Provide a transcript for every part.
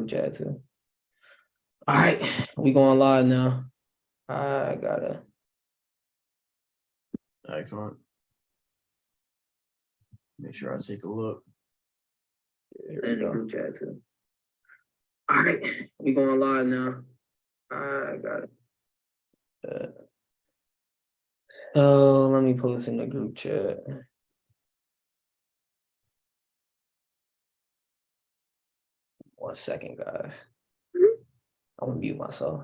group chat too. All right, we going live now. I gotta. Excellent. Make sure I take a look. Here we go. Group chat too. All right, we going live now. I got it. So let me post in the group chat. One second, guys. I'm gonna mute myself.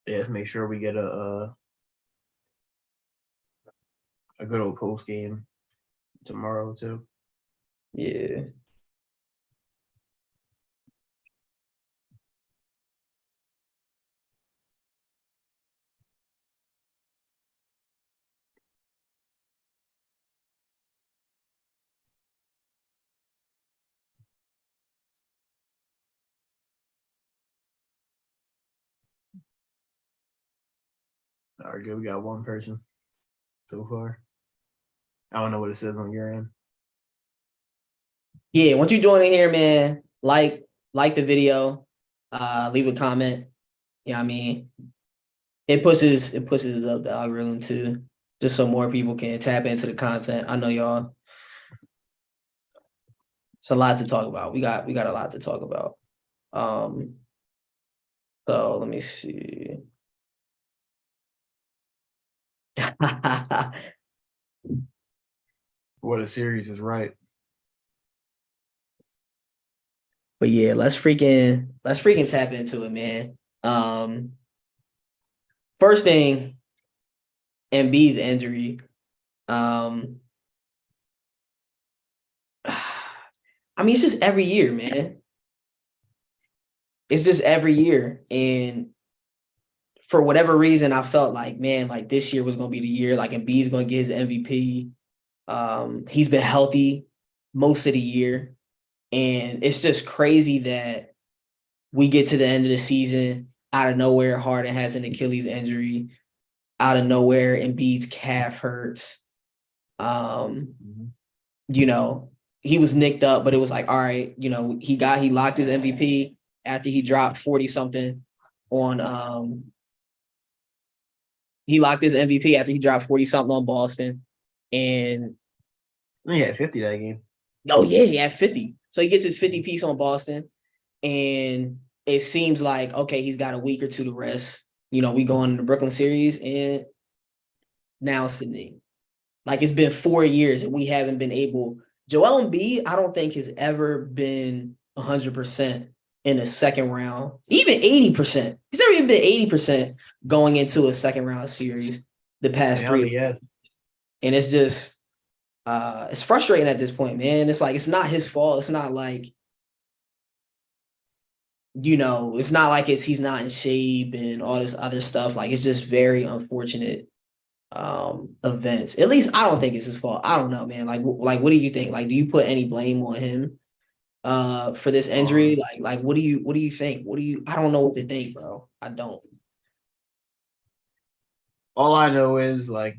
Yeah, let's make sure we get a good old post game tomorrow too. Yeah. All right, good. We got one person so far. I don't know what it says on your end. Yeah, once you join in here, man, like the video, leave a comment. You know what I mean? It pushes up the algorithm too, just so more people can tap into the content. I know y'all. It's a lot to talk about. We got a lot to talk about. So let me see. What a series is right. But yeah, let's freaking tap into it, man. First thing, Embiid's injury. I mean, it's just every year, man. It's just every year. And for whatever reason, I felt like, man, like this year was going to be the year. Like Embiid's going to get his MVP. He's been healthy most of the year. And it's just crazy that we get to the end of the season, out of nowhere, Harden has an Achilles injury. Out of nowhere, Embiid's calf hurts. You know, he was nicked up, but it was like, all right, you know, he locked his MVP after he dropped 40 something on he locked his MVP after he dropped 40 something on Boston. And he had 50 that game. Oh yeah, he had 50. So he gets his 50 piece on Boston. And it seems like, okay, he's got a week or two to rest. You know, we go on the Brooklyn series and now Sydney. Like it's been 4 years and we haven't been able. Joel Embiid, I don't think has ever been 100% in a second round, even 80%. He's never even been 80% going into a second round series the past 3 years. And it's just, it's frustrating at this point, man. It's like, it's not his fault. It's not like, you know, it's not like he's not in shape and all this other stuff. Like, it's just very unfortunate events. At least I don't think it's his fault. I don't know, man. Like what do you think? Like, do you put any blame on him for this injury? Like what do you think? I don't know what to think, bro. I don't. All I know is, like,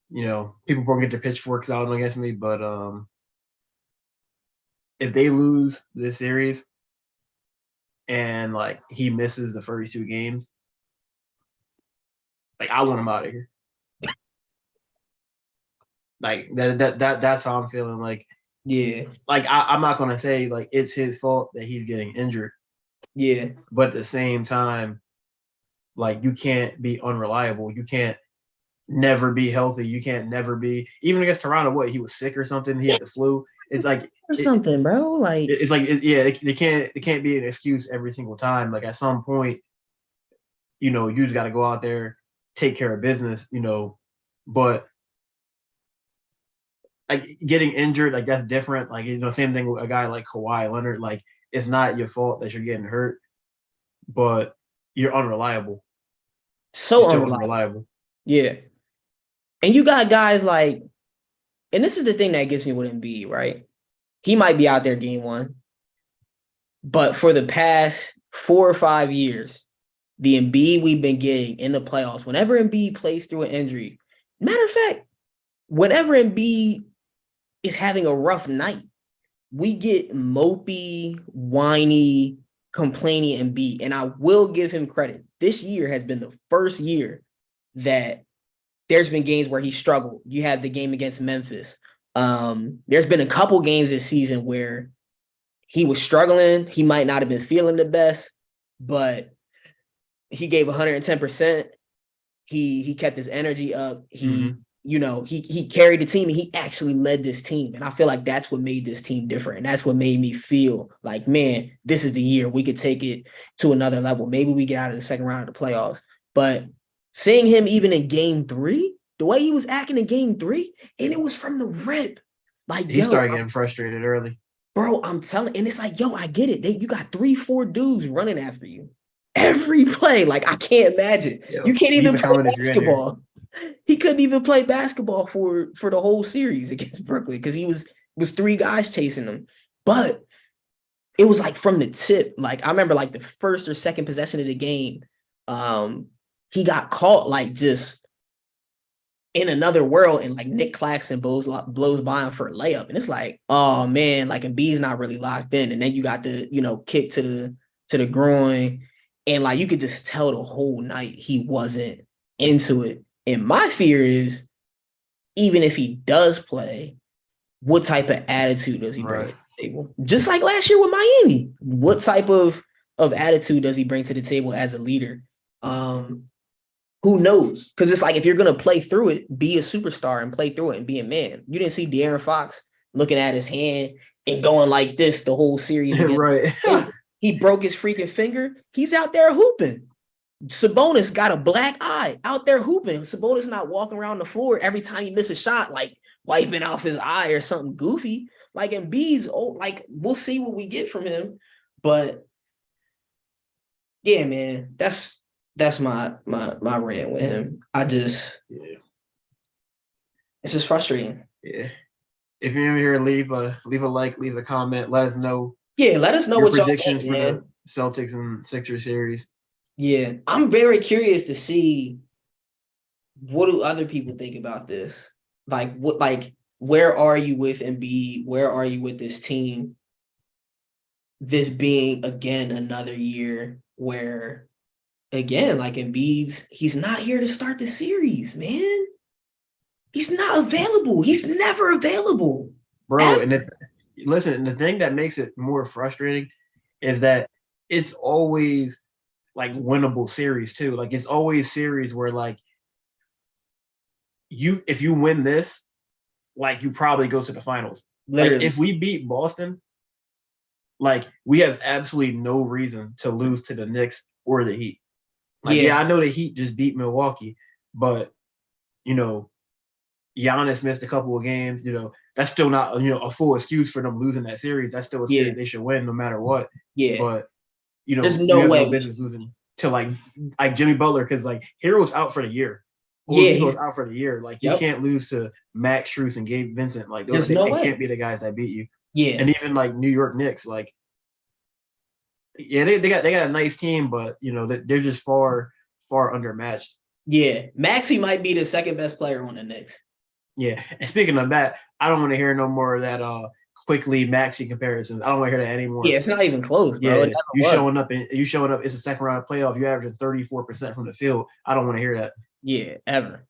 you know, people probably get their pitchforks out against me, but if they lose this series and like he misses the first 2 games, like I want him out of here. Like that's how I'm feeling. Like, yeah, like I'm not gonna say like it's his fault that he's getting injured. Yeah. But at the same time, like you can't be unreliable. You can't never be healthy. You can't never be, even against Toronto, what, he was sick or something, he had the flu. It's like or something, bro. Like it's like it can't be an excuse every single time. Like at some point, you know, you just got to go out there, take care of business, you know. But like getting injured, like that's different. Like, you know, same thing with a guy like Kawhi Leonard. Like it's not your fault that you're getting hurt, but you're unreliable. So unreliable. Yeah. And you got guys like, and this is the thing that gets me with Embiid, right? He might be out there game 1, but for the past 4 or 5 years, the Embiid we've been getting in the playoffs, whenever Embiid plays through an injury, matter of fact, whenever Embiid is having a rough night, we get mopey, whiny, complaining Embiid. And I will give him credit. This year has been the first year that there's been games where he struggled. You have the game against Memphis. There's been a couple games this season where he was struggling. He might not have been feeling the best, but he gave 110%. He kept his energy up. He carried the team, and he actually led this team. And I feel like that's what made this team different. And that's what made me feel like, man, this is the year we could take it to another level. Maybe we get out of the second round of the playoffs. But seeing him even in game 3, the way he was acting in game 3, and it was from the rip. Like, he started getting frustrated early. Bro, I'm telling, and it's like, yo, I get it. You got 3-4 dudes running after you every play. Like, I can't imagine. You can't even play basketball. He couldn't even play basketball for the whole series against Brooklyn because he was 3 guys chasing him. But it was like from the tip. Like, I remember like the first or second possession of the game, he got caught like just in another world, and like Nick Claxton blows by him for a layup, and it's like, oh man, like Embiid's not really locked in, and then you got the kick to the groin, and like you could just tell the whole night he wasn't into it. And my fear is, even if he does play, what type of attitude does he bring to the table? Just like last year with Miami, what type of attitude does he bring to the table as a leader? Who knows? Because it's like, if you're going to play through it, be a superstar and play through it and be a man. You didn't see De'Aaron Fox looking at his hand and going like this the whole series. Right. He broke his freaking finger. He's out there hooping. Sabonis got a black eye out there hooping. Sabonis not walking around the floor every time he misses a shot, like wiping off his eye or something goofy. Like Embiid's, like, we'll see what we get from him. But yeah, man, that's my rant with him. It's just frustrating. Yeah. If you're in here, leave a like, leave a comment, let us know. Yeah, let us know your what predictions y'all think, for the Celtics and Sixers series. Yeah, I'm very curious to see what do other people think about this. Like, where are you with Embiid? Where are you with this team? This being again another year where, again, like he's not here to start the series, man. He's not available. He's never available, bro. And the thing that makes it more frustrating is that it's always like winnable series too. Like, it's always series where like if you win this, like, you probably go to the finals. Literally. Like, if we beat Boston, like, we have absolutely no reason to lose to the Knicks or the Heat. Like, yeah, I know the Heat just beat Milwaukee, but Giannis missed a couple of games. That's still not a full excuse for them losing that series. That's still a series they should win no matter what. Yeah, but there's no way business losing to like Jimmy Butler, because like Hero's out for the year. He's out for the year. Like, you can't lose to Max Strus and Gabe Vincent. Like, those they can't be the guys that beat you. Yeah, and even like New York Knicks, like, yeah, they got a nice team, but they're just far undermatched. Yeah, Maxey might be the second best player on the Knicks. Yeah, and speaking of that, I don't want to hear no more of that quickly Maxey comparisons. I don't want to hear that anymore. Yeah, it's not even close, bro. Yeah, you showing up. It's a second round of playoff. You're averaging 34% from the field. I don't want to hear that. Yeah, ever.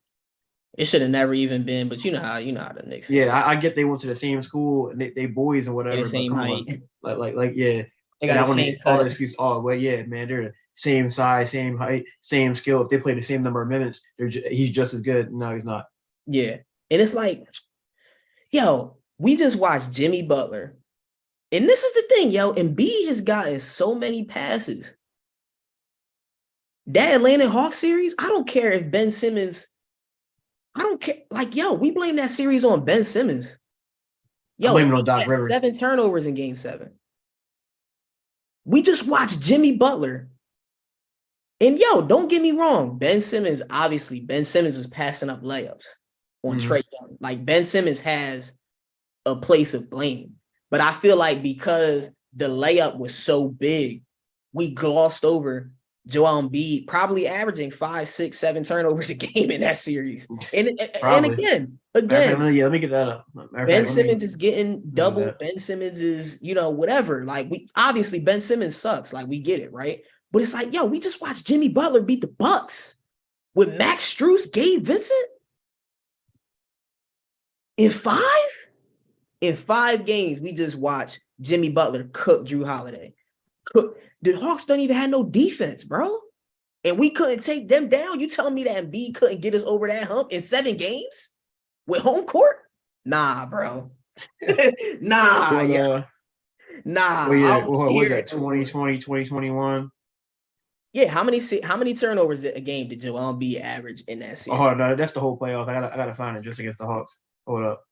It should have never even been. But you know how the Knicks. Yeah, I get they went to the same school and they boys and whatever. The same height. Like yeah. They got the same all the excuse. Oh well, yeah, man. They're the same size, same height, same skill. If they play the same number of minutes, he's just as good. No, he's not. Yeah. And it's like, yo, we just watched Jimmy Butler. And this is the thing, yo. Embiid has gotten so many passes. That Atlanta Hawks series, I don't care if Ben Simmons, I don't care. Like, yo, we blame that series on Ben Simmons. Yo, I blame it on Doc Rivers. 7 turnovers in game 7. We just watched Jimmy Butler. And, yo, don't get me wrong. Ben Simmons was passing up layups on Trae Young. Like, Ben Simmons has a place of blame. But I feel like because the layup was so big, we glossed over Joel Embiid probably averaging 5, 6, 7 turnovers a game in that series. And again, let me get that up. Ben Simmons is getting double. Ben Simmons is, whatever. Like, we obviously Ben Simmons sucks. Like, we get it, right? But it's like, yo, we just watched Jimmy Butler beat the Bucks with Max Strus, Gabe Vincent in 5 games. We just watched Jimmy Butler cook Jrue Holiday. The Hawks don't even have no defense, bro. And we couldn't take them down. You telling me that Embiid couldn't get us over that hump in 7 games with home court? Nah, bro. Nah. Well, yeah. Nah. What was that? 2020, 2021? Yeah, how many turnovers a game did Joel Embiid average in that series? Oh no, that's the whole playoff. I gotta find it just against the Hawks. Hold up.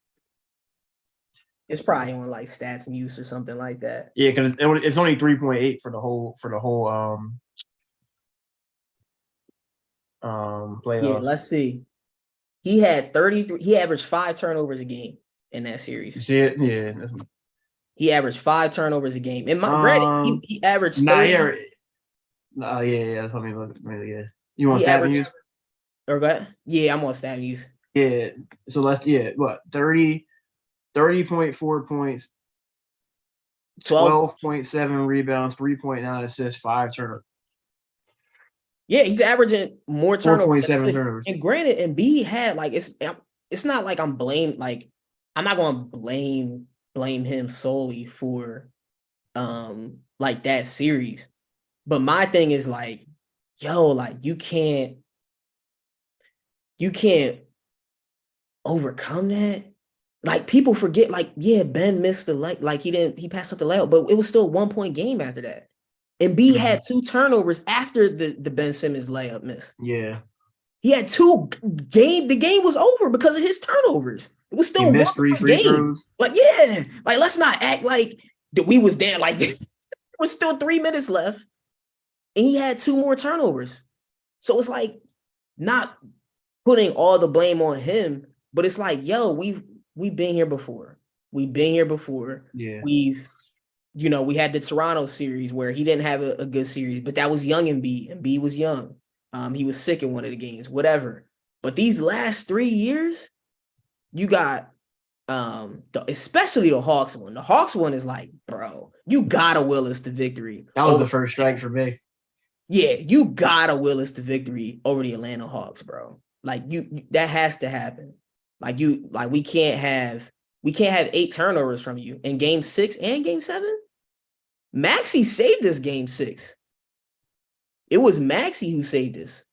It's probably on like Stats and Use or something like that. Yeah, because it's only 3.8 for the whole playoffs. Yeah, let's see. He had 33. He averaged 5 turnovers a game in that series. You see it? Yeah. He averaged 5 turnovers a game. And granted, he averaged 30. Yeah. Let me look. Yeah. You want Stat and Use? Or go ahead. Yeah, I'm on Stat and Use. Yeah. So what? 30.4 points, 12.7 rebounds, 3.9 assists, 5 turnovers. Yeah, he's averaging more turnovers. 4.7 turnovers. And granted, Embiid had it's not like I'm not going to blame him solely for like that series. But my thing is like, yo, like you can't overcome that. Like, people forget, like, yeah, Ben missed he passed up the layup, but it was still a 1-point game after that. And B had 2 turnovers after the Ben Simmons layup miss. Yeah. He had 2 the game was over because of his turnovers. It was still he missed 3 free throws. Like, yeah. Like, let's not act like that we was there. Like, there was still 3 minutes left. And he had 2 more turnovers. So it's like not putting all the blame on him, but it's like, yo, we've been here before. Yeah. We had the Toronto series where he didn't have a good series, but that was young Embiid. Embiid was young. He was sick in one of the games, whatever. But these last 3 years, you got especially the Hawks one. The Hawks one is like, bro, you gotta will us the victory. That was the first strike for me. Yeah, you gotta will us the victory over the Atlanta Hawks, bro. Like that has to happen. We can't have 8 turnovers from you in game 6 and game 7. Maxey saved this game 6. It was Maxey who saved this.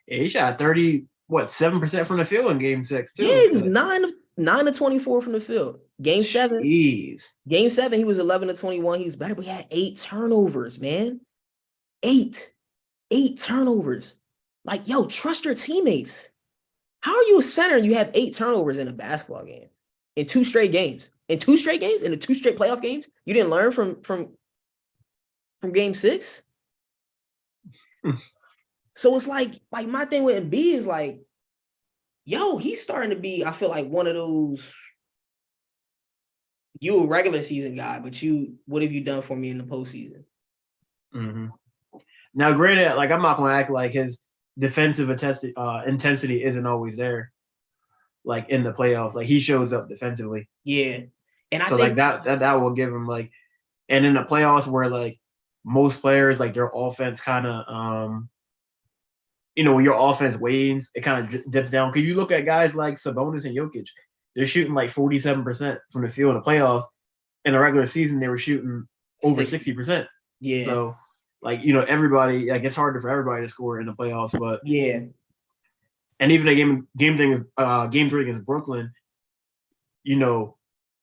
Yeah, he shot 7% from the field in game 6 too. Yeah, he was 9 of 24 from the field. Game 7. Jeez. Game 7, he was 11 of 21. He was better, but he had 8 turnovers, man. 8 turnovers. Like, yo, trust your teammates. How are you a center and you have 8 turnovers in a basketball game in 2 straight games? In the 2 straight playoff games? You didn't learn from game 6? So it's like my thing with Embiid is like, yo, he's starting to be, I feel like, one of those, you a regular season guy, but what have you done for me in the postseason? Mm-hmm. Now, granted, like, I'm not going to act like his defensive intensity isn't always there, like in the playoffs. Like, he shows up defensively. Yeah. And I think like that will give him, like, and in the playoffs where, like, most players, like, their offense kind of when your offense wanes, it kind of dips down. Because you look at guys like Sabonis and Jokic, they're shooting like 47% from the field in the playoffs. In the regular season, they were shooting over 60%. Yeah. So, like, everybody, like, it's harder for everybody to score in the playoffs. But yeah. And even the game 3 against Brooklyn,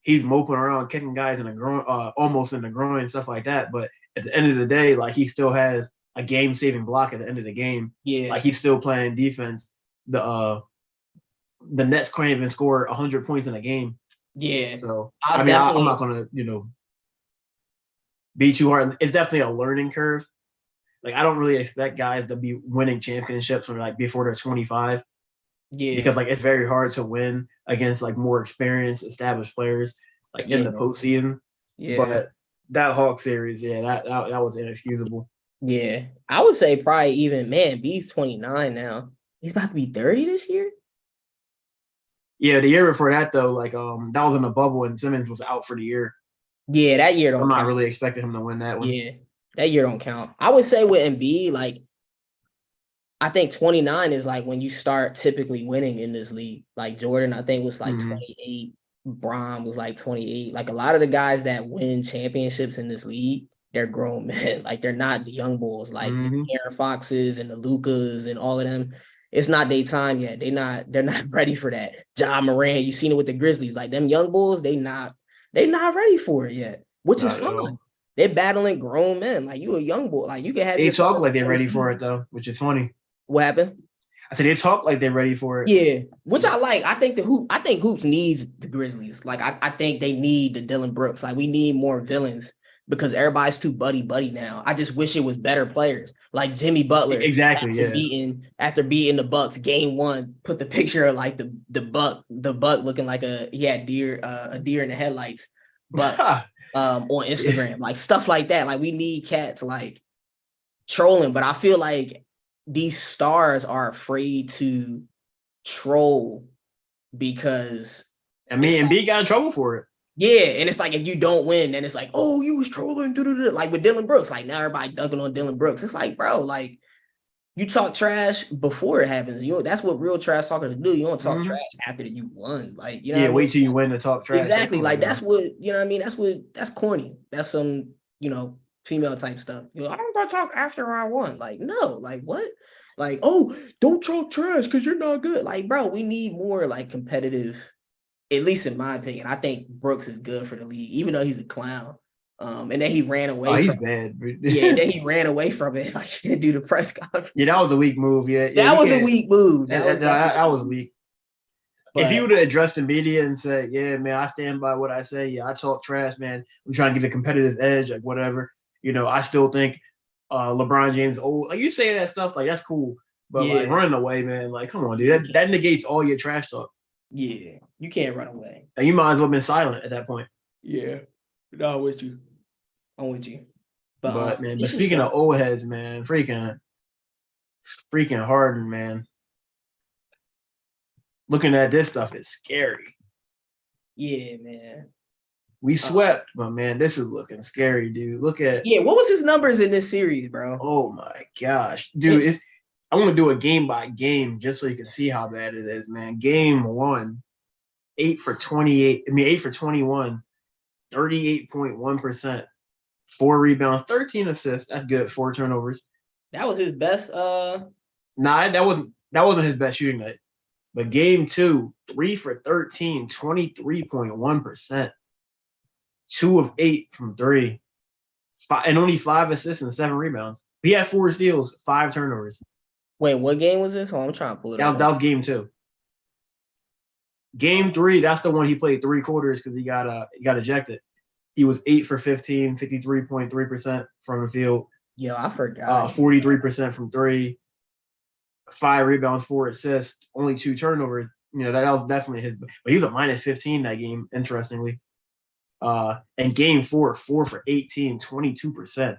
he's moping around, kicking guys in the groin, almost in the groin, stuff like that. But at the end of the day, like, he still has a game-saving block at the end of the game. Yeah. Like, he's still playing defense. The Nets can't even score 100 points in a game. Yeah. So, I'm not going to, be too hard. It's definitely a learning curve. Like, I don't really expect guys to be winning championships before they're 25. Yeah. Because, like, it's very hard to win against, like, more experienced, established players, like, in the postseason. Yeah. But that Hawks series, that was inexcusable. Yeah, I would say probably even, man, B's 29 now. He's about to be 30 this year. Yeah, the year before that though, like that was in a bubble and Simmons was out for the year. Yeah, that year don't I'm not count. really expecting him to win that one. Yeah, that year don't count. I would say with Embiid, like I think 29 is like when you start typically winning in this league. Like Jordan, I think was like 28. Bron was like 28. Like a lot of the guys that win championships in this league, they're grown men. Like they're not the young bulls, like the Aaron Foxes and the Lucas and all of them. It's not their time yet. They're not ready for that. Ja Morant, you seen it with the Grizzlies. Like them young bulls, they not ready for it yet, which is fine. They're battling grown men. Like you a young boy. Like you can have they talk like they're ready for it though, which is funny. What happened? I said they talk like they're ready for it. Yeah, which I like. I think Hoops needs the Grizzlies. Like I think they need the Dylan Brooks. Like we need more villains because everybody's too buddy now. I just wish it was better players like Jimmy Butler. Exactly. After beating the Bucks game 1, put the picture of like the buck looking like a deer in the headlights, but on Instagram, like stuff like that. Like we need cats like trolling, but I feel like these stars are afraid to troll because Embiid got in trouble for it. Yeah, and it's like if you don't win, then it's like, oh, you was trolling, like with Dylan Brooks. Like now everybody dunking on Dylan Brooks. It's like, bro, like you talk trash before it happens. That's what real trash talkers do. You don't talk trash after that you won. Like, you know, wait till you win to talk trash. Exactly. Like that's what, you know what I mean? That's corny. That's some, female type stuff. I don't gotta talk after I won. Like, no, like what? Like, oh, don't talk trash because you're not good. Like, bro, we need more like competitive, at least in my opinion. I think Brooks is good for the league, even though he's a clown. And then he ran away. Oh, he's bad. Yeah, and then he ran away from it. Like he didn't do the press conference. Yeah, that was a weak move. Yeah, that was a weak move. That was weak. But if he would have addressed the media and said, yeah, man, I stand by what I say. Yeah, I talk trash, man. I'm trying to get a competitive edge, like whatever. I still think LeBron James old. Like you say that stuff, like that's cool. But like running away, man, like come on, dude. That negates all your trash talk. Yeah, you can't run away. And you might as well have been silent at that point. Yeah. No, I'm with you. But man, speaking of old heads, man, freaking Harden, man. Looking at this stuff is scary. Yeah, man. We swept, but man, this is looking scary, dude. Look at what was his numbers in this series, bro? Oh my gosh, dude! I want to do a game by game just so you can see how bad it is, man. Game 1, 8 for 28. 8 for 21, 38.1%, 4 rebounds, 13 assists. That's good. 4 turnovers. That was his best. Nah, that wasn't his best shooting night. But game 2, 3 for 13, 23.1%. 2 of 8 from 3, and only 5 assists and 7 rebounds. He had 4 steals, 5 turnovers. Wait, what game was this? Oh, I'm trying to pull it up. That was game 2. Game 3, that's the one he played 3 quarters because he got ejected. He was 8 for 15, 53.3% from the field. Yo, I forgot. 43% from 3, 5 rebounds, 4 assists, only 2 turnovers. That was definitely his. But he was a minus 15 that game, interestingly. And game 4, 4 for 18, 22%.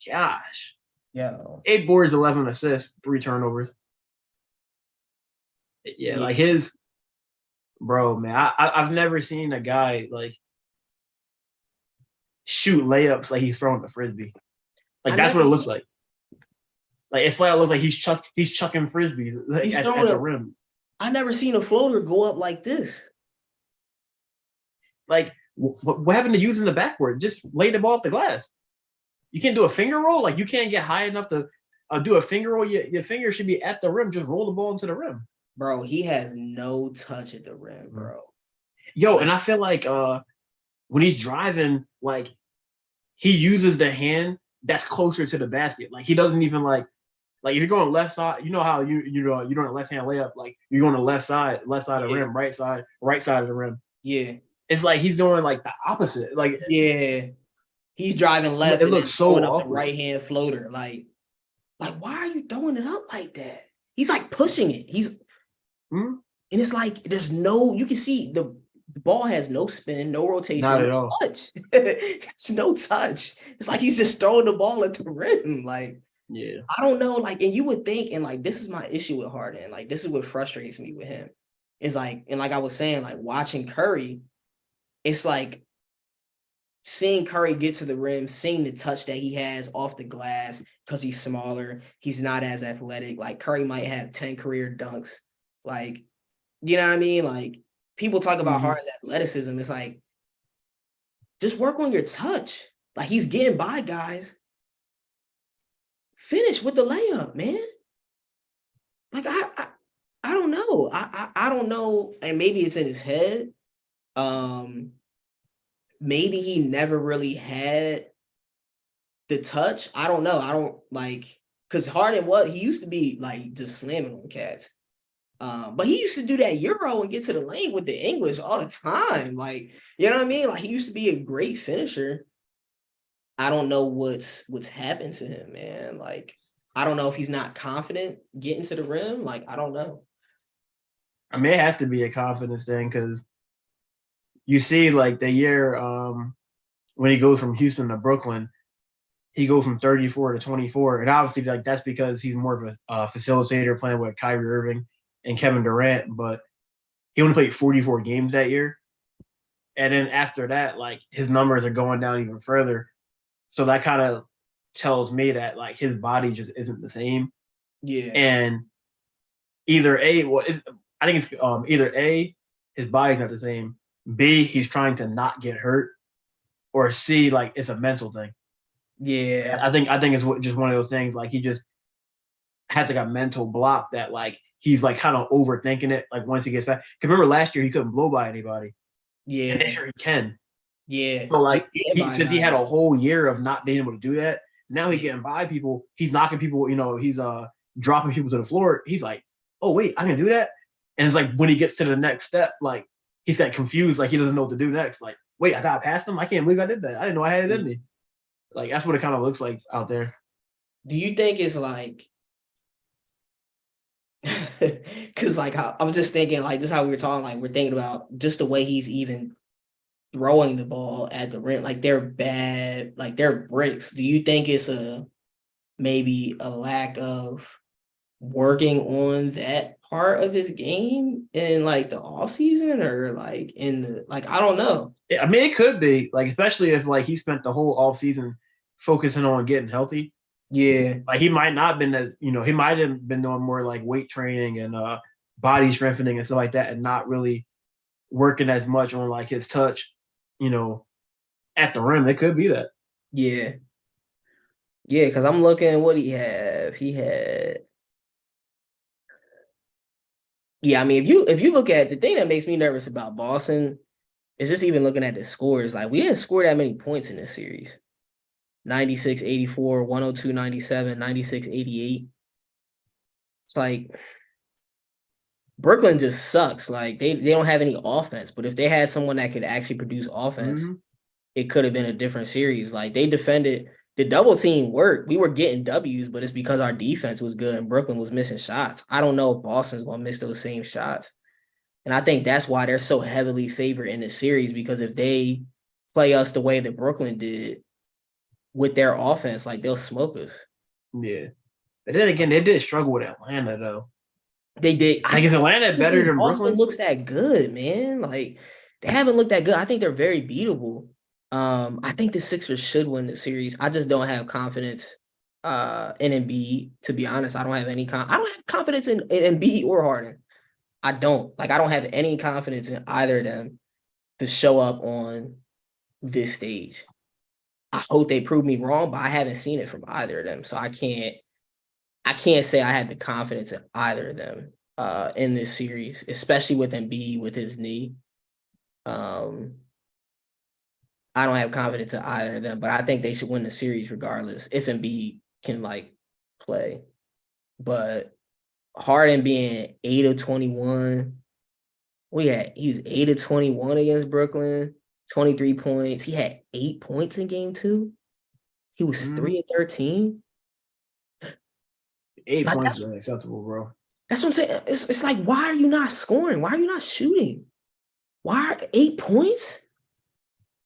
Gosh. Yeah. 8 boards, 11 assists, 3 turnovers. Yeah, like his bro, man. I've never seen a guy like shoot layups like he's throwing the frisbee. Like that's what it looks like. Like it flat out looks like he's chucking frisbees like, at the rim. I never seen a floater go up like this. Like what happened to using the backboard? Just lay the ball off the glass. You can't do a finger roll. Like you can't get high enough to do a finger roll. Your finger should be at the rim. Just roll the ball into the rim. Bro, he has no touch at the rim, bro. Yo, and I feel like when he's driving, like he uses the hand that's closer to the basket. Like he doesn't even like if you're going left side, you know how you're doing a left hand layup. Like you're going to left side of the rim, right side of the rim. Yeah. It's like he's doing like the opposite. Like he's driving left. It looks so awkward. Right hand floater. Like why are you throwing it up like that? He's like pushing it. And it's like there's no. You can see the ball has no spin, no rotation, not at no all. touch. It's no touch. It's like he's just throwing the ball at the rim. Like, yeah, I don't know. Like, and you would think, and like, this is my issue with Harden. Like, this is what frustrates me with him. Is like, and like I was saying, like watching Curry, it's like seeing Curry get to the rim, seeing the touch that he has off the glass because he's smaller, he's not as athletic. Like Curry might have 10 career dunks. Like, you know what I mean? Like people talk about Harden's athleticism. It's like, just work on your touch. Like he's getting by guys. Finish with the layup, man. Like I don't know. I don't know. And maybe it's in his head. Maybe he never really had the touch. I don't know. I don't like because Harden he used to be like just slamming on cats. But he used to do that Euro and get to the lane with the English all the time. Like, you know what I mean? Like he used to be a great finisher. I don't know what's happened to him, man. Like, I don't know if he's not confident getting to the rim. Like, I don't know. I mean, it has to be a confidence thing because you see, like the year when he goes from Houston to Brooklyn, he goes from 34 to 24, and obviously, like that's because he's more of a facilitator playing with Kyrie Irving and Kevin Durant. But he only played 44 games that year, and then after that, like his numbers are going down even further. So that kind of tells me that like his body just isn't the same. Yeah. And either I think it's either A, his body's not the same. B, he's trying to not get hurt, or C, like it's a mental thing. Yeah. I think it's just one of those things. Like he just has like a mental block that like he's like kind of overthinking it. Like once he gets back, because remember last year he couldn't blow by anybody. Yeah. And this year he can. Yeah. So like since he had a whole year of not being able to do that, now he's getting by people. He's knocking people. You know, he's dropping people to the floor. He's like, oh wait, I can do that. And it's like when he gets to the next step, like he's got confused, like he doesn't know what to do next. Like, wait, I got past him. I can't believe I did that. I didn't know I had it in me. Like that's what it kind of looks like out there. Do you think it's like, because like I'm just thinking like just how we were talking, like we're thinking about just the way he's even throwing the ball at the rim, like they're bad, like they're bricks. Do you think it's maybe a lack of working on that part of his game in like the off season or like in the like I don't know. I mean, it could be like especially if like he spent the whole off season focusing on getting healthy. Yeah, like he might not have been as he might have been doing more like weight training and body strengthening and stuff like that, and not really working as much on like his touch, at the rim. It could be that. Yeah, because I'm looking at what he had. He had. Yeah, I mean, if you look at the thing that makes me nervous about Boston is just even looking at the scores. Like we didn't score that many points in this series. 96-84, 102-97, 96-88. It's like Brooklyn just sucks. Like they don't have any offense, but if they had someone that could actually produce offense, it could have been a different series. Like they defended the double team worked. We were getting W's, but it's because our defense was good and Brooklyn was missing shots. I don't know if Boston's gonna miss those same shots. And I think that's why they're so heavily favored in this series, because if they play us the way that Brooklyn did with their offense, like they'll smoke us. Yeah. But then again, they did struggle with Atlanta though. They did. Like, is Atlanta better than Boston Brooklyn? Looks that good, man. Like they haven't looked that good. I think they're very beatable. I think the Sixers should win the series. I just don't have confidence in Embiid. To be honest, I don't have any. I don't have confidence in Embiid or Harden. I don't have any confidence in either of them to show up on this stage. I hope they prove me wrong, but I haven't seen it from either of them, so I can't say I had the confidence in either of them in this series, especially with Embiid with his knee. I don't have confidence in either of them, but I think they should win the series regardless if Embiid can like play. But Harden being 8 of 21, he was 8 of 21 against Brooklyn, 23 points. He had 8 points in game 2. He was 3 of 13. 8 points is unacceptable, bro. That's what I'm saying. It's like, why are you not scoring? Why are you not shooting? Why are 8 points?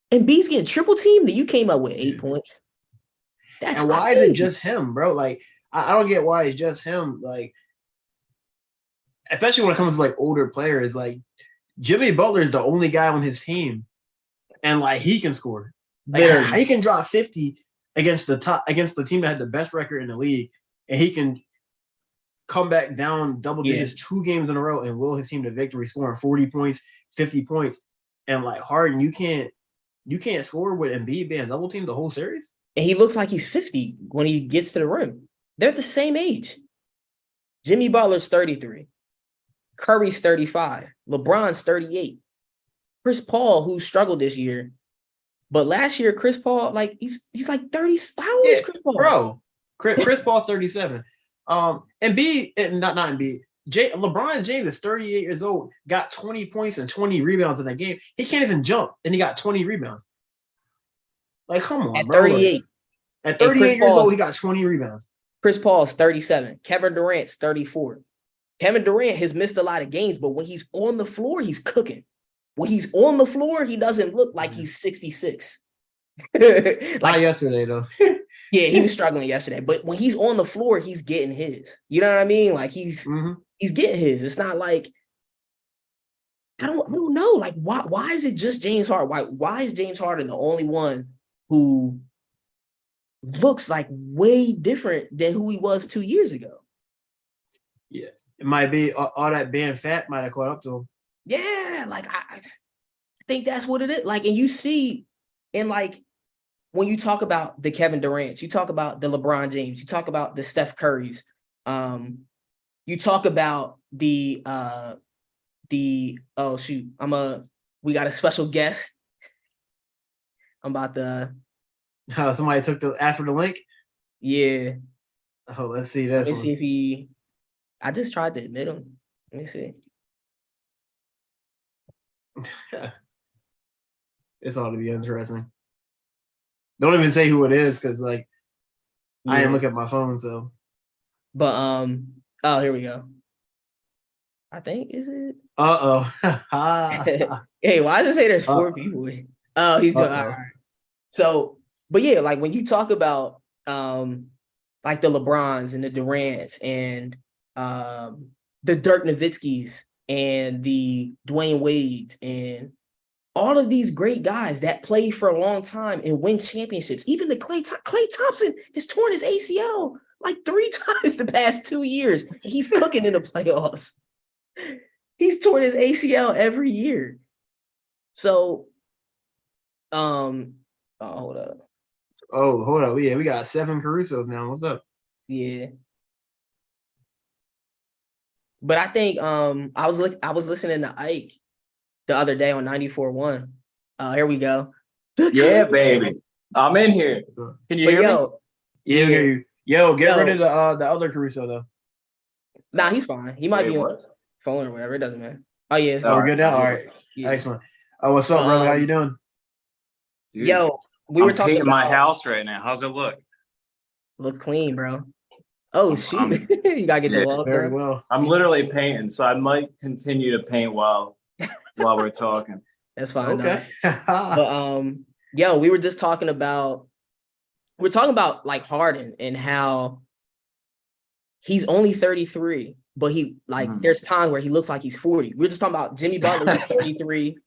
And B's getting triple teamed, and you came up with 8 points. That's why is it just him, bro? Like, I don't get why it's just him. Like, especially when it comes to like older players, like Jimmy Butler is the only guy on his team, and like he can score. Like, he can drop 50 against the team that had the best record in the league, and he can come back down double digits 2 games in a row and will his team to victory, scoring 40 points, 50 points. And like Harden, you can't score with Embiid being double teamed the whole series. And he looks like he's 50 when he gets to the rim. They're the same age. Jimmy Butler's 33. Curry's 35. LeBron's 38. Chris Paul, who struggled this year, but last year Chris Paul, like he's like 30. How old is Chris Paul? Bro, Chris Paul's 37. Embiid, not Embiid. LeBron James is 38 years old, got 20 points and 20 rebounds in that game. He can't even jump, and he got 20 rebounds. Like, come on, at bro. 38. At 38 years old, he got 20 rebounds. Chris Paul's 37. Kevin Durant's 34. Kevin Durant has missed a lot of games, but when he's on the floor, he's cooking. When he's on the floor, he doesn't look like he's 66. Like, not yesterday, though. Yeah, he was struggling yesterday. But when he's on the floor, he's getting his. You know what I mean? Like, he's getting his. It's not like, I don't know. Like, why is it just James Harden? Why is James Harden the only one who looks like way different than who he was 2 years ago? Yeah, it might be all that being fat might have caught up to him. Yeah, like I think that's what it is. Like, and you see, and like when you talk about the Kevin Durant, you talk about the LeBron James, you talk about the Steph Currys, you talk about we got a special guest. I'm about to. Somebody asked for the link. Yeah. Oh, let's see this. Let me see if I just tried to admit him. Let me see. It's ought to be interesting. Don't even say who it is, because like I didn't look at my phone. So, but here we go. I think is it. Hey, why does it say there's 4 people? Oh, he's doing all right. So, but yeah, like when you talk about like the LeBrons and the Durants and the Dirk Nowitzkis and the Dwayne Wades and all of these great guys that play for a long time and win championships. Even the Klay Thompson has torn his ACL like 3 times the past 2 years. He's cooking in the playoffs. He's torn his ACL every year. So, hold up. Oh, hold up. Yeah, we got 7 Carusos now. What's up? Yeah. But I think I was listening to Ike the other day on 94.1. Here we go. Yeah, baby. I'm in here. Can you hear me? Yeah, hear you. Yo, get rid of the other Caruso though. Nah, he's fine. He might be on his phone or whatever. It doesn't matter. Oh yeah, it's we're good now. All right. Yeah. Excellent. Oh, what's up, brother? How you doing? Dude, we were talking about my house right now. How's it look? Looks clean, bro. Oh shoot. You gotta get the wall very well. I'm literally painting, so I might continue to paint while we're talking. That's fine. Okay. But we were just talking about like Harden and how he's only 33, but he there's times where he looks like he's 40. We're just talking about Jimmy Butler 33,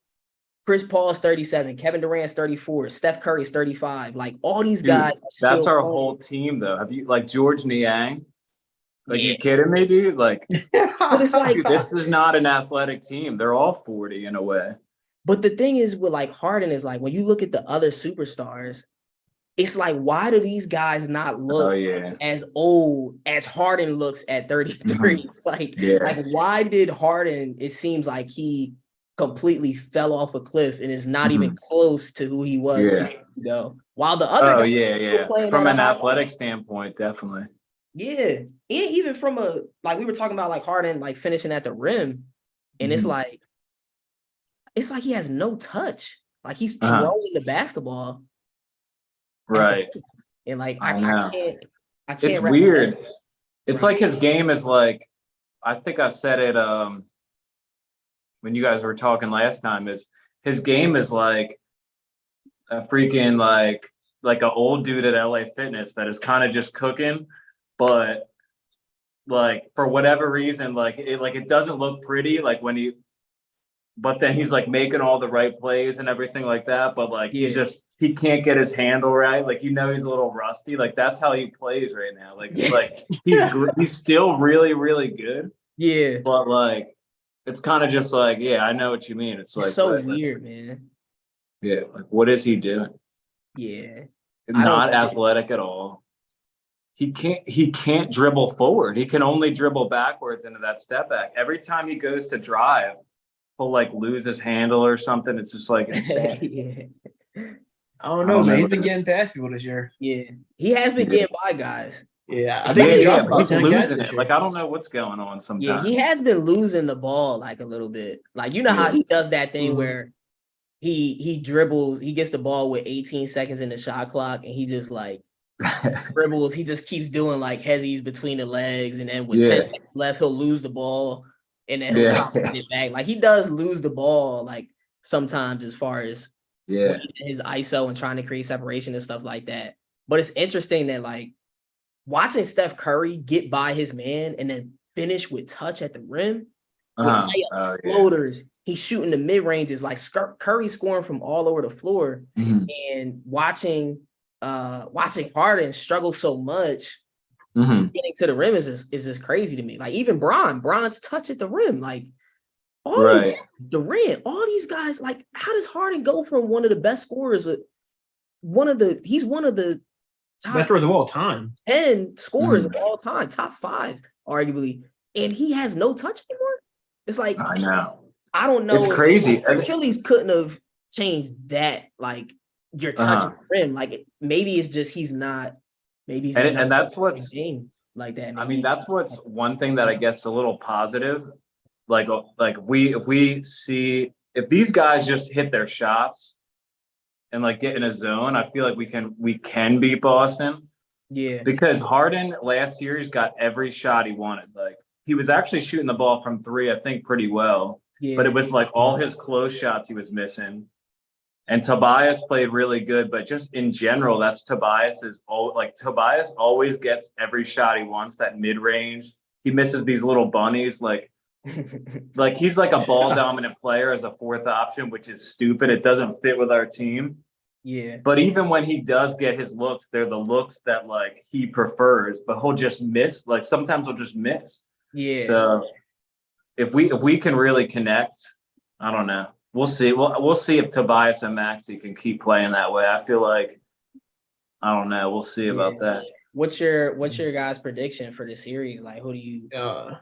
Chris Paul's 37, Kevin Durant's 34, Steph Curry's 35. Like all these guys. That's our whole team, though. Have you like George Niang? Like, you kidding me, dude? Like, but it's like dude, this is not an athletic team. They're all 40 in a way. But the thing is with like Harden is like when you look at the other superstars, it's like, why do these guys not look as old as Harden looks at 33? Like why did Harden, it seems like he completely fell off a cliff and is not even close to who he was 2 years ago. While the other guys from an athletic standpoint, definitely. Yeah. And even from we were talking about like Harden like finishing at the rim, and it's like he has no touch. Like he's throwing the basketball. Right. And like I can't it's weird. It's like his game is like, I think I said it when you guys were talking last time is his game is like a freaking like an old dude at LA Fitness that is kind of just cooking, but like for whatever reason, like it doesn't look pretty like when he, but then he's like making all the right plays and everything like that. But like he can't get his handle right. Like he's a little rusty. Like that's how he plays right now. Like it's like he's still really, really good. Yeah. But like it's kind of just like, yeah, I know what you mean. It's like so weird, man. Yeah, like what is he doing? Yeah. Not athletic at all. He can't dribble forward. He can only dribble backwards into that step back. Every time he goes to drive, he'll like lose his handle or something. It's just like insane. I don't know, man. He's been getting past people this year. Yeah, he has been getting by guys. Yeah, I think he's losing it. Like I don't know what's going on sometimes. Yeah, he has been losing the ball like a little bit. Like you know how he does that thing where he dribbles, he gets the ball with 18 seconds in the shot clock, and he just like dribbles. He just keeps doing like hezzies between the legs, and then with 10 seconds left, he'll lose the ball, and then he'll try to get it back. Like he does lose the ball, like sometimes as far as his ISO and trying to create separation and stuff like that. But it's interesting that like watching Steph Curry get by his man and then finish with touch at the rim, with layups, floaters. He's shooting the mid ranges, like Curry scoring from all over the floor, and watching Harden struggle so much getting to the rim is just crazy to me. Like even Bron's touch at the rim, like all these guys, Durant, all these guys, like how does Harden go from one of the best scorers, he's one of the top best scorers of all time, 10 scorers of all time, top 5 arguably, and he has no touch anymore. It's like I know. I don't know. It's crazy. Like, Achilles couldn't have changed that. Like you're touching the rim. Like maybe it's just he's not. Maybe he's and that's what's game like that. Maybe. I mean, that's what's one thing that I guess a little positive. Like if we see if these guys just hit their shots and like get in a zone, I feel like we can beat Boston. Yeah. Because Harden last year he's got every shot he wanted. Like he was actually shooting the ball from 3, I think, pretty well. Yeah. But it was like all his close shots he was missing. And Tobias played really good, but just in general, that's Tobias always gets every shot he wants, that mid-range. He misses these little bunnies, like he's like a ball dominant player as a 4th option, which is stupid. It doesn't fit with our team. Yeah. But even when he does get his looks, they're the looks that like he prefers, but he'll just miss. Like sometimes he'll just miss. Yeah. So if we can really connect, I don't know. We'll see. We'll see if Tobias and Maxey can keep playing that way. I feel like I don't know. We'll see about that. What's your guys' prediction for the series? Like, who do you? You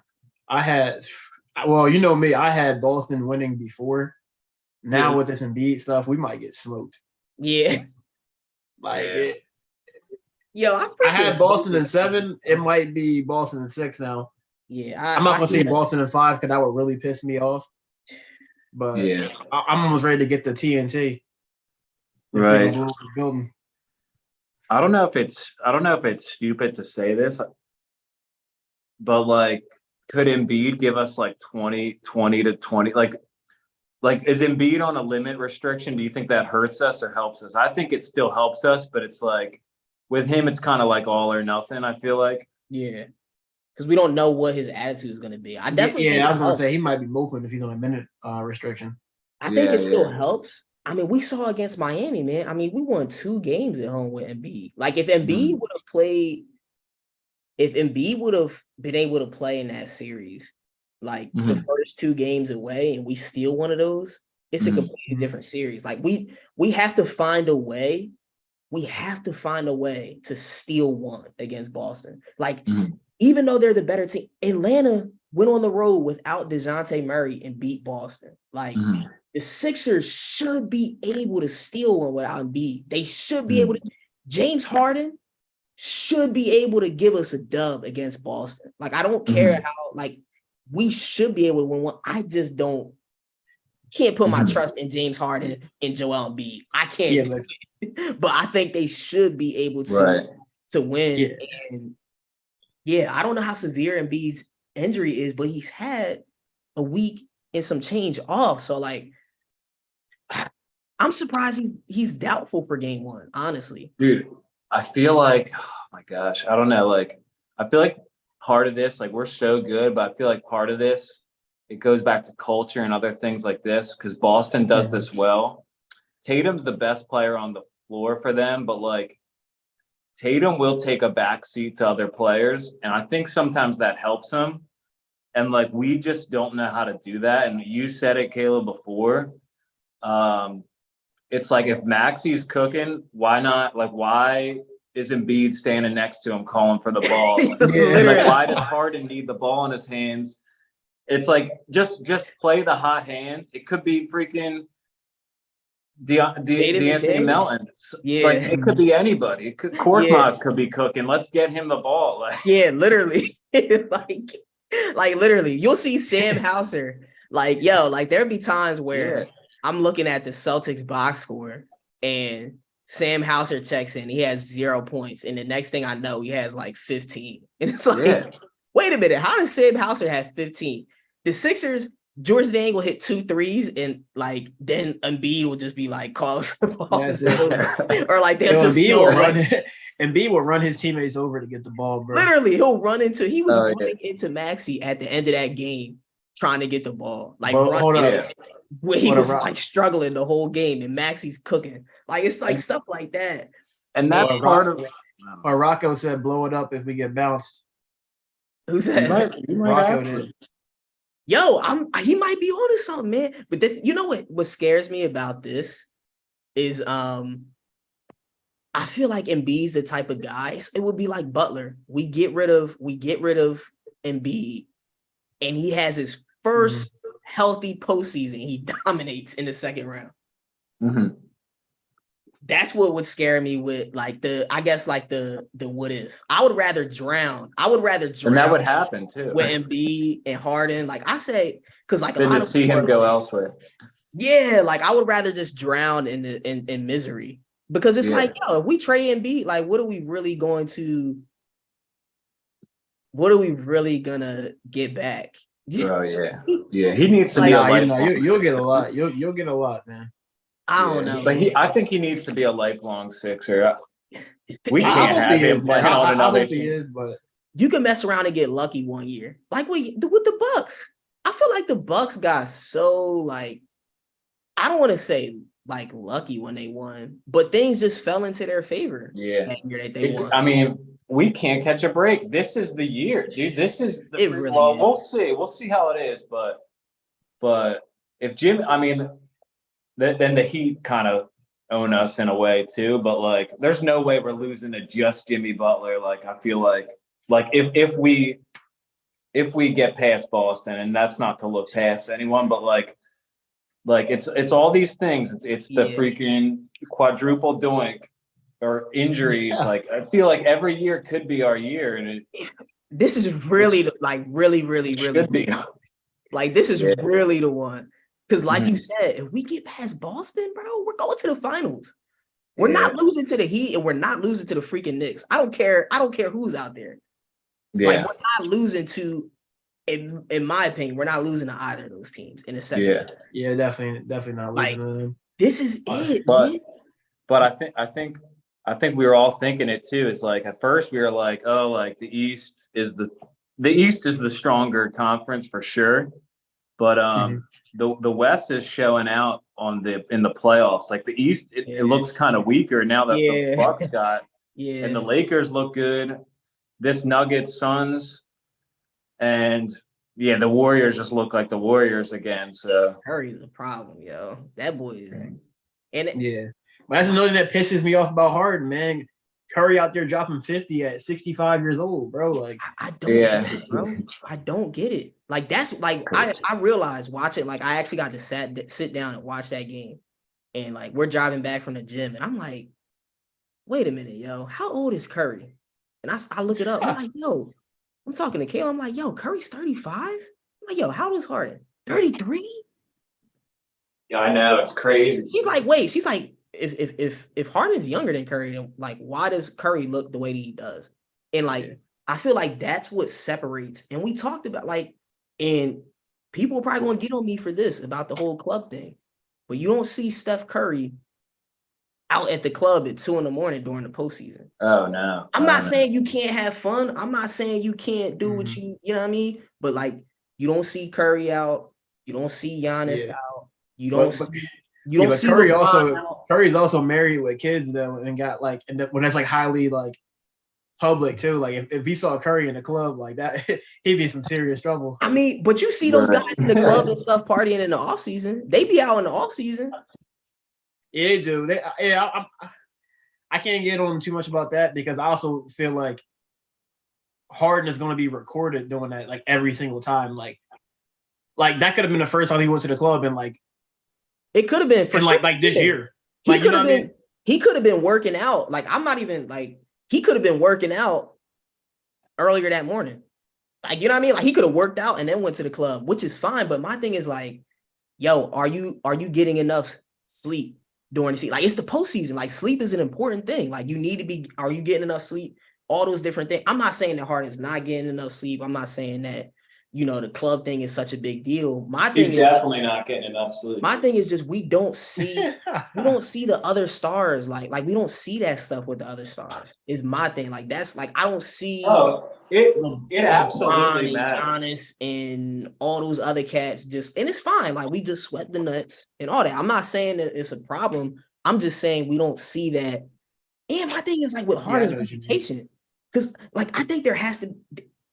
know me. I had Boston winning before. Now with this Embiid stuff, we might get smoked. Yeah. I I had Boston in 7. It might be Boston in 6 now. Yeah, I'm not gonna say Boston in 5 because that would really piss me off. But I'm almost ready to get the TNT. Right. Building. I don't know if it's stupid to say this, but like, could Embiid give us like 20 to 20? Like is Embiid on a limit restriction? Do you think that hurts us or helps us? I think it still helps us, but it's like with him, it's kind of like all or nothing. I feel like. Yeah. Because we don't know what his attitude is going to be. I definitely I was going to say he might be moping if he's on a minute restriction. I think it still helps. I mean, we saw against Miami, man. I mean, we won 2 games at home with Embiid. Like, if Embiid would have played, if Embiid would have been able to play in that series, like the first 2 games away, and we steal one of those, it's a completely different series. Like, we have to find a way. We have to find a way to steal one against Boston. Like, even though they're the better team, Atlanta went on the road without DeJounte Murray and beat Boston. Like, the Sixers should be able to steal one without Embiid. They should be able to. James Harden should be able to give us a dub against Boston. Like, I don't care how, like, we should be able to win one. I just can't put my trust in James Harden and Joel Embiid. I can't do it. But I think they should be able to win. Yeah. And I don't know how severe Embiid's injury is, but he's had a week and some change off. So like, I'm surprised he's doubtful for game 1, honestly. Dude, I feel like, oh my gosh, I don't know. Like, I feel like part of this, like, we're so good, but I feel like part of this, it goes back to culture and other things like this, because Boston does this well. Tatum's the best player on the floor for them, but like, Tatum will take a backseat to other players, and I think sometimes that helps him. And like, we just don't know how to do that. And you said it, Caleb, before. It's like, if Maxi's cooking, why not? Like, why is Embiid standing next to him calling for the ball? Like, why does Harden need the ball in his hands? It's like, just play the hot hand. It could be freaking D'Anthony Melton. Yeah. Like, it could be anybody. It could, Korkmaz could be cooking. Let's get him the ball. Like, yeah, literally. like literally, you'll see Sam Hauser. Like, yo, like there'd be times where I'm looking at the Celtics box score and Sam Hauser checks in. He has 0 points. And the next thing I know, he has like 15. And it's like, wait a minute. How does Sam Hauser have 15? The Sixers, George Dang will hit 2 threes, and like then Embiid will just be like calling for the ball. Or like they'll just Embiid will run his teammates over to get the ball, bro. Literally, he'll run into running into Maxey at the end of that game trying to get the ball. Like where he was like struggling the whole game, and Maxey's cooking. Like, it's like stuff like that. And that's part of or Rocco said, blow it up if we get bounced. Who said Rocco did. Yo, he might be onto something, man. But you know what scares me about this is I feel like Embiid's the type of guy. It would be like Butler. We get rid of Embiid, and he has his first healthy postseason. He dominates in the second round. That's what would scare me with like the what if. I would rather drown. And that would happen too with Embiid and Harden. Like I say, because like than to see him go elsewhere. Yeah, like I would rather just drown in misery, because it's like, yo, if we trade Embiid, like what are we really gonna get back? Oh yeah, he needs to be a you'll get a lot. You'll get a lot, man. I don't know. But I think he needs to be a lifelong Sixer. We can't have him playing on another team. But you can mess around and get lucky one year, like with the Bucks. I feel like the Bucks got so like, I don't want to say like lucky when they won, but things just fell into their favor. Yeah, that year that they won. I mean, we can't catch a break. This is the year, dude. This is it really is. We'll see. We'll see how it is, but if Jim, I mean, then the Heat kind of own us in a way too. But like, there's no way we're losing to just Jimmy Butler. Like, I feel like if we get past Boston, and that's not to look past anyone, but like it's all these things. It's the freaking quadruple doink or injuries. Like, I feel like every year could be our year, and this is really really should be. Like, this is really the one. Because like you said, if we get past Boston, bro, we're going to the finals. We're not losing to the Heat, and we're not losing to the freaking Knicks. I don't care who's out there. Yeah. Like, we're not losing to, in my opinion, we're not losing to either of those teams in the second. Yeah, definitely not losing to them. This is it. But I think we were all thinking it too. It's like, at first we were like, oh, like the East is the stronger conference for sure. But the West is showing out in the playoffs. Like the East, it looks kind of weaker now that the Bucks got. And the Lakers look good. This Nuggets, Suns, and the Warriors just look like the Warriors again. So Curry's a problem, yo. That boy is. But that's another thing that pisses me off about Harden, man. Curry out there dropping 50 at 65 years old, bro. Like, I don't get it, bro. I don't get it. Like, that's like, I realized watching, like, I actually got to sit down and watch that game. And like, we're driving back from the gym, and I'm like, wait a minute, yo, how old is Curry? And I look it up. I'm like, yo, I'm talking to Kayla. I'm like, yo, Curry's 35? I'm like, yo, how old is Harden? 33? Yeah, I know. It's crazy. She's like, wait, she's like, if Harden's younger than Curry, then like, why does Curry look the way that he does? And like, I feel like that's what separates. And we talked about like, and people are probably going to get on me for this about the whole club thing, but you don't see Steph Curry out at the club at 2 a.m. during the postseason. Oh no. I'm not saying you can't have fun. I'm not saying you can't do what you know what I mean? But like, you don't see Curry out. You don't see Giannis out. You don't see Curry's also married with kids though, and got like, and when that's like highly like public too. Like if he saw Curry in the club like that, he'd be in some serious trouble. I mean, but you see those guys in the club and stuff partying in the off season. They be out in the off season. Yeah, they do. I can't get on too much about that because I also feel like Harden is going to be recorded doing that like every single time. Like that could have been the first time he went to the club, and like it could have been for sure. like this year. Like, he could have been. He could have been working out. Like I'm not even like he could have been working out earlier that morning. Like you know what I mean? Like he could have worked out and then went to the club, which is fine. But my thing is like, yo, are you getting enough sleep during the season? Like it's the postseason. Like sleep is an important thing. Like you need to be. Are you getting enough sleep? All those different things. I'm not saying that Harden's not getting enough sleep. I'm not saying that the club thing is such a big deal. My thing is definitely not getting enough sleep. My thing is just we don't see the other stars like we don't see that stuff with the other stars. Is my thing. Like that's like I don't see. Oh, it absolutely matters. Giannis and all those other cats just, and it's fine. Like we just swept the nuts and all that. I'm not saying that it's a problem. I'm just saying we don't see that. And my thing is like with Harden's reputation, because like I think there has to.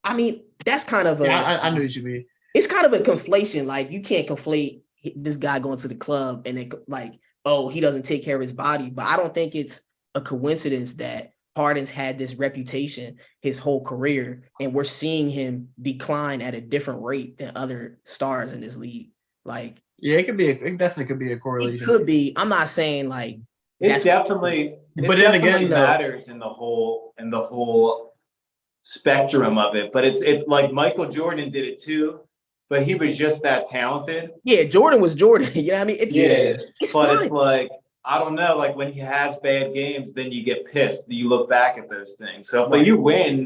I mean, that's kind of I know what you mean. It's kind of a conflation. Like you can't conflate this guy going to the club and then like, oh, he doesn't take care of his body. But I don't think it's a coincidence that Harden's had this reputation his whole career, and we're seeing him decline at a different rate than other stars in this league. Like, yeah, it definitely could be a correlation. It could be. I'm not saying like it definitely, but then again, matters in the whole spectrum of it. But it's like Michael Jordan did it too, but he was just that talented. Yeah, Jordan was Jordan. You know what I mean? It's like I don't know, like when he has bad games, then you get pissed. You look back at those things. So but you win,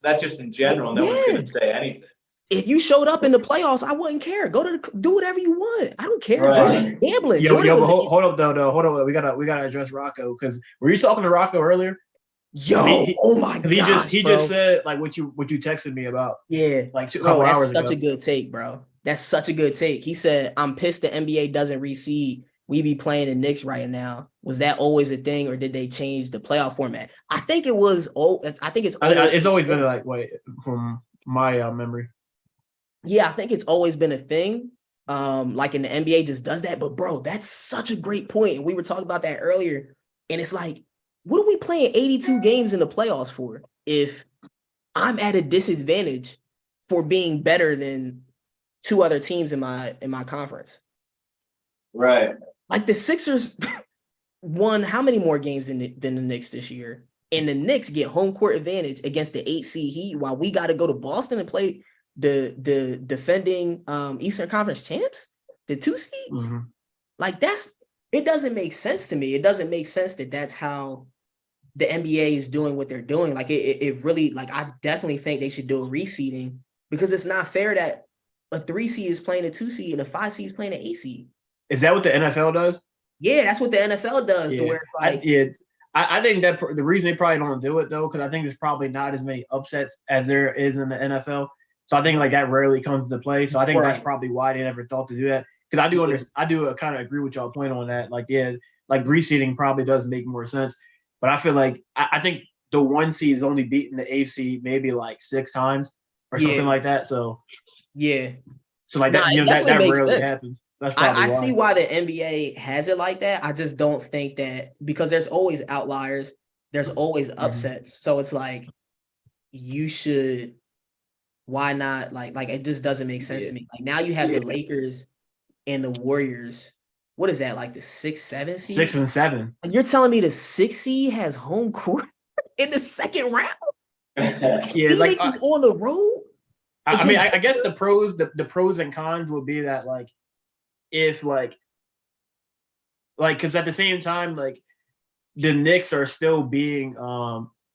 that's just in general, no one's gonna say anything. If you showed up in the playoffs, I wouldn't care. Do whatever you want. I don't care. Right. Jordan gambling. But hold up though. Hold up. We gotta address Rocco, because were you talking to Rocco earlier? Yo, oh my god. He just said like what you texted me about. Yeah. Like a couple hours ago. That's such a good take, bro. That's such a good take. He said, I'm pissed the NBA doesn't reseed. We be playing the Knicks right now. Was that always a thing, or did they change the playoff format? I think it was. It's always been like from my memory. Yeah, I think it's always been a thing. Like in the NBA just does that. But bro, that's such a great point. And we were talking about that earlier. And it's like, what are we playing 82 games in the playoffs for if I'm at a disadvantage for being better than two other teams in my conference? Right. Like the Sixers won how many more games than the Knicks this year? And the Knicks get home court advantage against the 8 seed Heat, while we got to go to Boston and play the defending Eastern Conference champs, the 2 seed. Mm-hmm. Like it doesn't make sense to me. It doesn't make sense that that's how the NBA is doing what they're doing. Like it really, like I definitely think they should do a reseeding, because it's not fair that a 3 seed is playing a 2 seed and a 5 seed is playing an 8 seed. Is that what the NFL does? Yeah, that's what the NFL does. Yeah. To where it's like, I think that the reason they probably don't do it though, because I think there's probably not as many upsets as there is in the NFL. So I think like that rarely comes into play. So I think that's probably why they never thought to do that. Because I do kind of agree with y'all point on that. Like like reseeding probably does make more sense. But I feel like I think the 1 seed is only beaten the 8 seed maybe like 6 times or something like that. So yeah. So like that that rarely happens. That's probably I see why the NBA has it like that. I just don't think that, because there's always outliers, there's always upsets. Mm-hmm. So it's like you should. Why not? Like it just doesn't make sense to me. Like now you have the Lakers and the Warriors. What is that, like the 6, 7 seed? 6 and 7. And you're telling me the 6 seed has home court in the second round? Yeah, Phoenix is on the road. I mean, I guess the pros and cons would be that like if like because at the same time like the Knicks are still being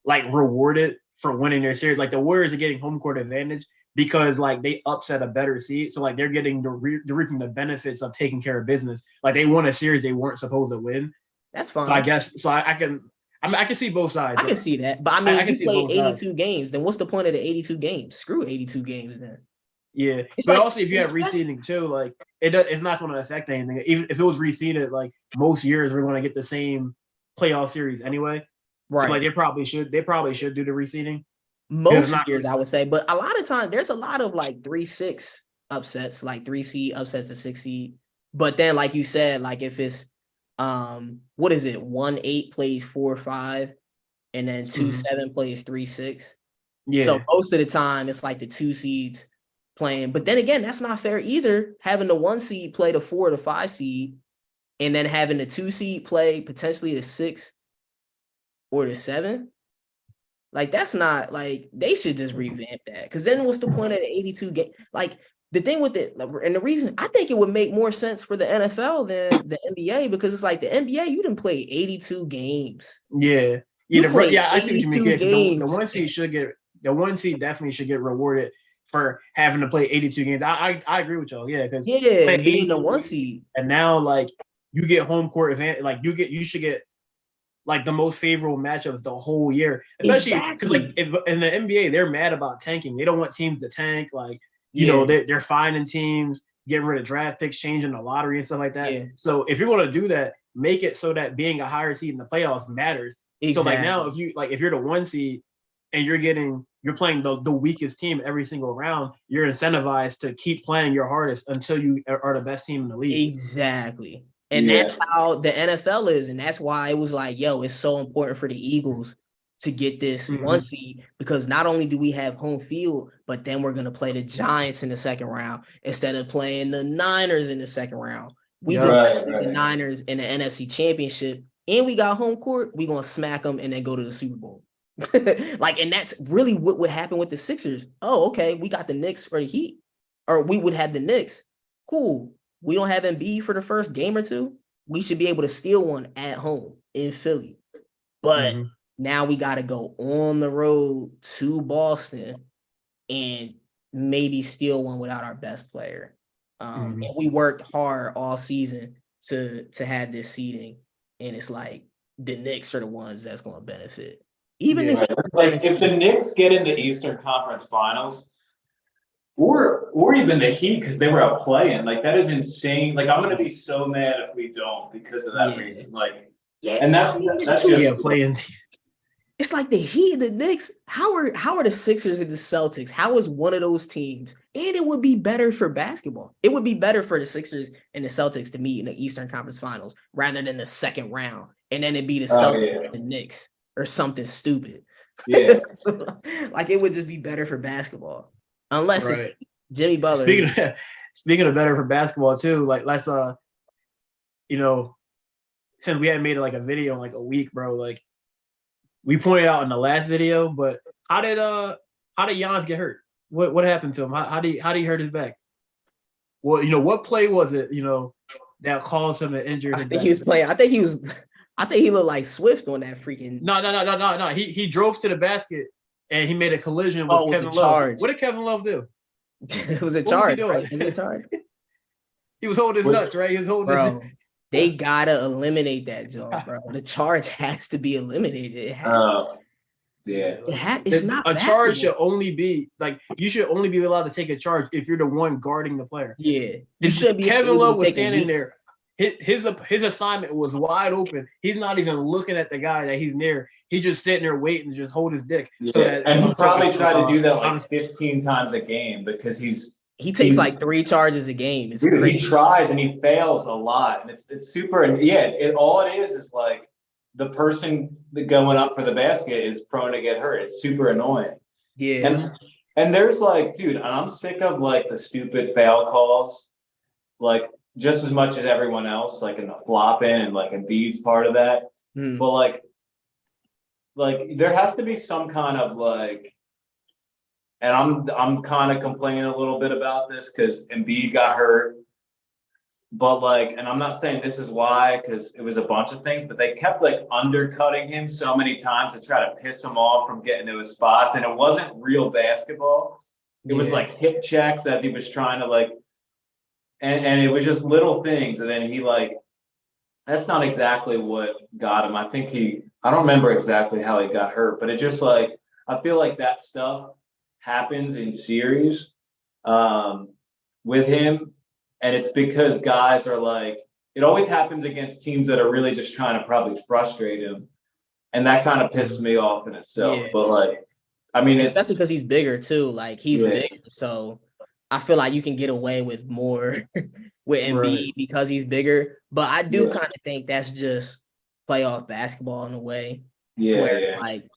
like rewarded for winning their series. Like the Warriors are getting home court advantage, because like they upset a better seed. So like they're getting they're reaping the benefits of taking care of business. Like they won a series they weren't supposed to win. That's fine. So I guess I can see both sides. I can see that. But I mean, you play 82 games, then what's the point of the 82 games? Screw 82 games then. Yeah. But also if you have reseeding too, like it's not going to affect anything. Even if it was reseeded, like most years we're going to get the same playoff series anyway. Right. So like they probably should do the reseeding. Most years, I would say, but a lot of times there's a lot of like 3-6 upsets, like 3 seed upsets to 6 seed. But then, like you said, like if it's what is it? 1-8 plays 4-5, and then 2-7 plays 3-6. Yeah. So most of the time it's like the 2 seeds playing. But then again, that's not fair either. Having the 1 seed play the 4 or the 5 seed, and then having the 2 seed play potentially the 6 or the 7. Like, that's not, like, they should just revamp that. Because then what's the point of the 82 game? Like, the thing with it, and the reason, I think it would make more sense for the NFL than the NBA, because it's like the NBA, you didn't play 82 games. Yeah. I see what you mean. The 1 seed definitely should get rewarded for having to play 82 games. I agree with y'all. Yeah. Because being the 1 seed. And now, like, you get home court advantage. Like, you should get like the most favorable matchups the whole year, especially because like in the NBA they're mad about tanking. They don't want teams to tank. Like you know they're finding teams, getting rid of draft picks, changing the lottery and stuff like that. Yeah. So if you're going to do that, make it so that being a higher seed in the playoffs matters. Exactly. So like now if you're the 1 seed and you're playing the weakest team every single round, you're incentivized to keep playing your hardest until you are the best team in the league. Exactly. And that's how the NFL is. And that's why it was like, yo, it's so important for the Eagles to get this 1 seed, because not only do we have home field, but then we're going to play the Giants in the second round instead of playing the Niners in the second round. We the Niners in the NFC Championship, and we got home court. We're going to smack them and then go to the Super Bowl. And that's really what would happen with the Sixers. Oh, okay, we got the Knicks or the Heat, or we would have the Knicks. Cool. We don't have Embiid for the first game or two. We should be able to steal one at home in Philly. But now we got to go on the road to Boston and maybe steal one without our best player. And we worked hard all season to have this seeding. And it's like the Knicks are the ones that's going to benefit. Even if the Knicks get in the Eastern Conference Finals, or even the Heat, because they were out playing. Like, that is insane. Like, I'm gonna be so mad if we don't because of that reason. Like, and that's just playing. It's like the Heat and the Knicks. How are the Sixers and the Celtics? How is one of those teams? And it would be better for basketball. It would be better for the Sixers and the Celtics to meet in the Eastern Conference Finals rather than the second round, and then it'd be the Celtics and the Knicks or something stupid. Yeah, like it would just be better for basketball. Unless it's Jimmy Butler. Speaking of better for basketball too, like let's since we hadn't made it like a video in like a week, bro. Like we pointed out in the last video, but how did Giannis get hurt? What happened to him? How did he hurt his back? Well, what play was it? That caused him to injure his back? He was playing. I think he looked like Swift on that freaking. No. He drove to the basket. And he made a collision with Kevin Love. Charge. What did Kevin Love do? It was a charge. Right? It was a charge. He was holding his nuts, right? He was holding his. They gotta eliminate that, Joe, bro. The charge has to be eliminated. It has. It's not. A charge should only be like you should only be allowed to take a charge if you're the one guarding the player. Yeah, Kevin Love was standing there. His assignment was wide open. He's not even looking at the guy that he's near. He's just sitting there waiting to just hold his dick. Yeah. And he probably tried to do that like 15 times a game because he takes like 3 charges a game. It's crazy. He tries and he fails a lot. And it's super. And all it is like the person going up for the basket is prone to get hurt. It's super annoying. Yeah. And there's like, dude, I'm sick of like the stupid foul calls. Like, just as much as everyone else, like in the flopping and like Embiid's part of that. But like there has to be some kind of like, and I'm kind of complaining a little bit about this because Embiid got hurt. But like, and I'm not saying this is why, because it was a bunch of things, but they kept like undercutting him so many times to try to piss him off from getting to his spots. And it wasn't real basketball. It was like hip checks as he was trying to like, and it was just little things. And then he like, that's not exactly what got him. I don't remember exactly how he got hurt, but it just like, I feel like that stuff happens in series with him. And it's because guys are like, it always happens against teams that are really just trying to probably frustrate him. And that kind of pisses me off in itself. Yeah. But like, I mean, especially because he's bigger too. Like he's big, so I feel like you can get away with more with Embiid because he's bigger. But I do kind of think that's just playoff basketball in a way. Where it's like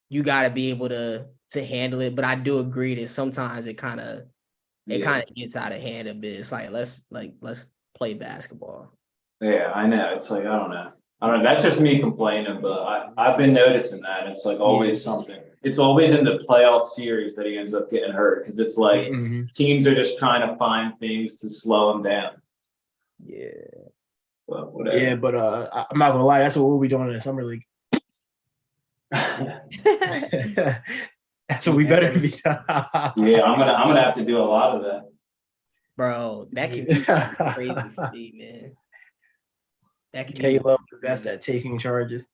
you got to be able to handle it. But I do agree that sometimes it kind of gets out of hand a bit. It's like let's play basketball. Yeah, I know. It's like I don't know. That's just me complaining, but I've been noticing that. It's like always something. It's always in the playoff series that he ends up getting hurt because it's like teams are just trying to find things to slow him down. Yeah. Well, whatever. Yeah, but I'm not gonna lie. That's what we'll be doing in the summer league. That's what we better be doing. Yeah, I'm gonna have to do a lot of that. Bro, that can be crazy for me, man. That can Caleb the best at taking charges.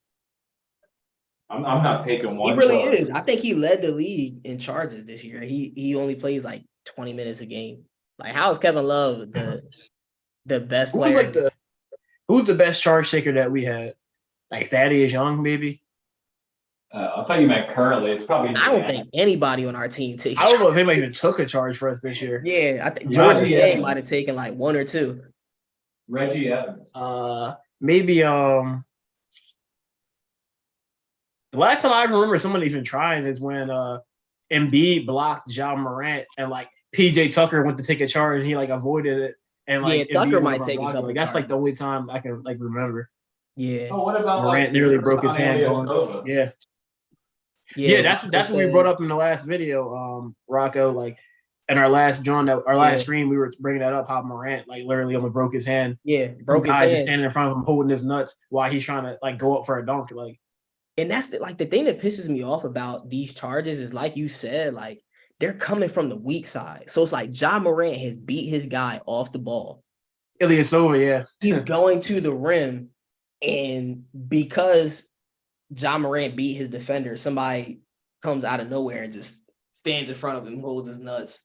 I'm not taking one. He really is. I think he led the league in charges this year. He only plays like 20 minutes a game. Like, how is Kevin Love the best player? Who's the best charge taker that we had? Like Thaddeus Young, maybe? I thought you meant currently. It's probably. I don't think anybody on our team takes. I don't know if anybody even took a charge for us this year. Yeah, I think George Game might have taken like one or two. Reggie Evans. Maybe the last time I remember someone even trying is when Embiid blocked Ja Morant and like PJ Tucker went to take a charge and he like avoided it and like Tucker might take a couple. Like, that's like the only time I can like remember. Yeah. Oh, what about Morant nearly broke his hand going? Yeah, that's what we brought up in the last video, Rocco. Like in our last last stream, we were bringing that up how Morant like literally almost broke his hand. Yeah, broke his hand. Just standing in front of him holding his nuts while he's trying to like go up for a dunk. Like, and that's the thing that pisses me off about these charges is like you said, like they're coming from the weak side. So it's like Ja Morant has beat his guy off the ball. Ilyasova, yeah. He's going to the rim, and because Ja Morant beat his defender, somebody comes out of nowhere and just stands in front of him, holds his nuts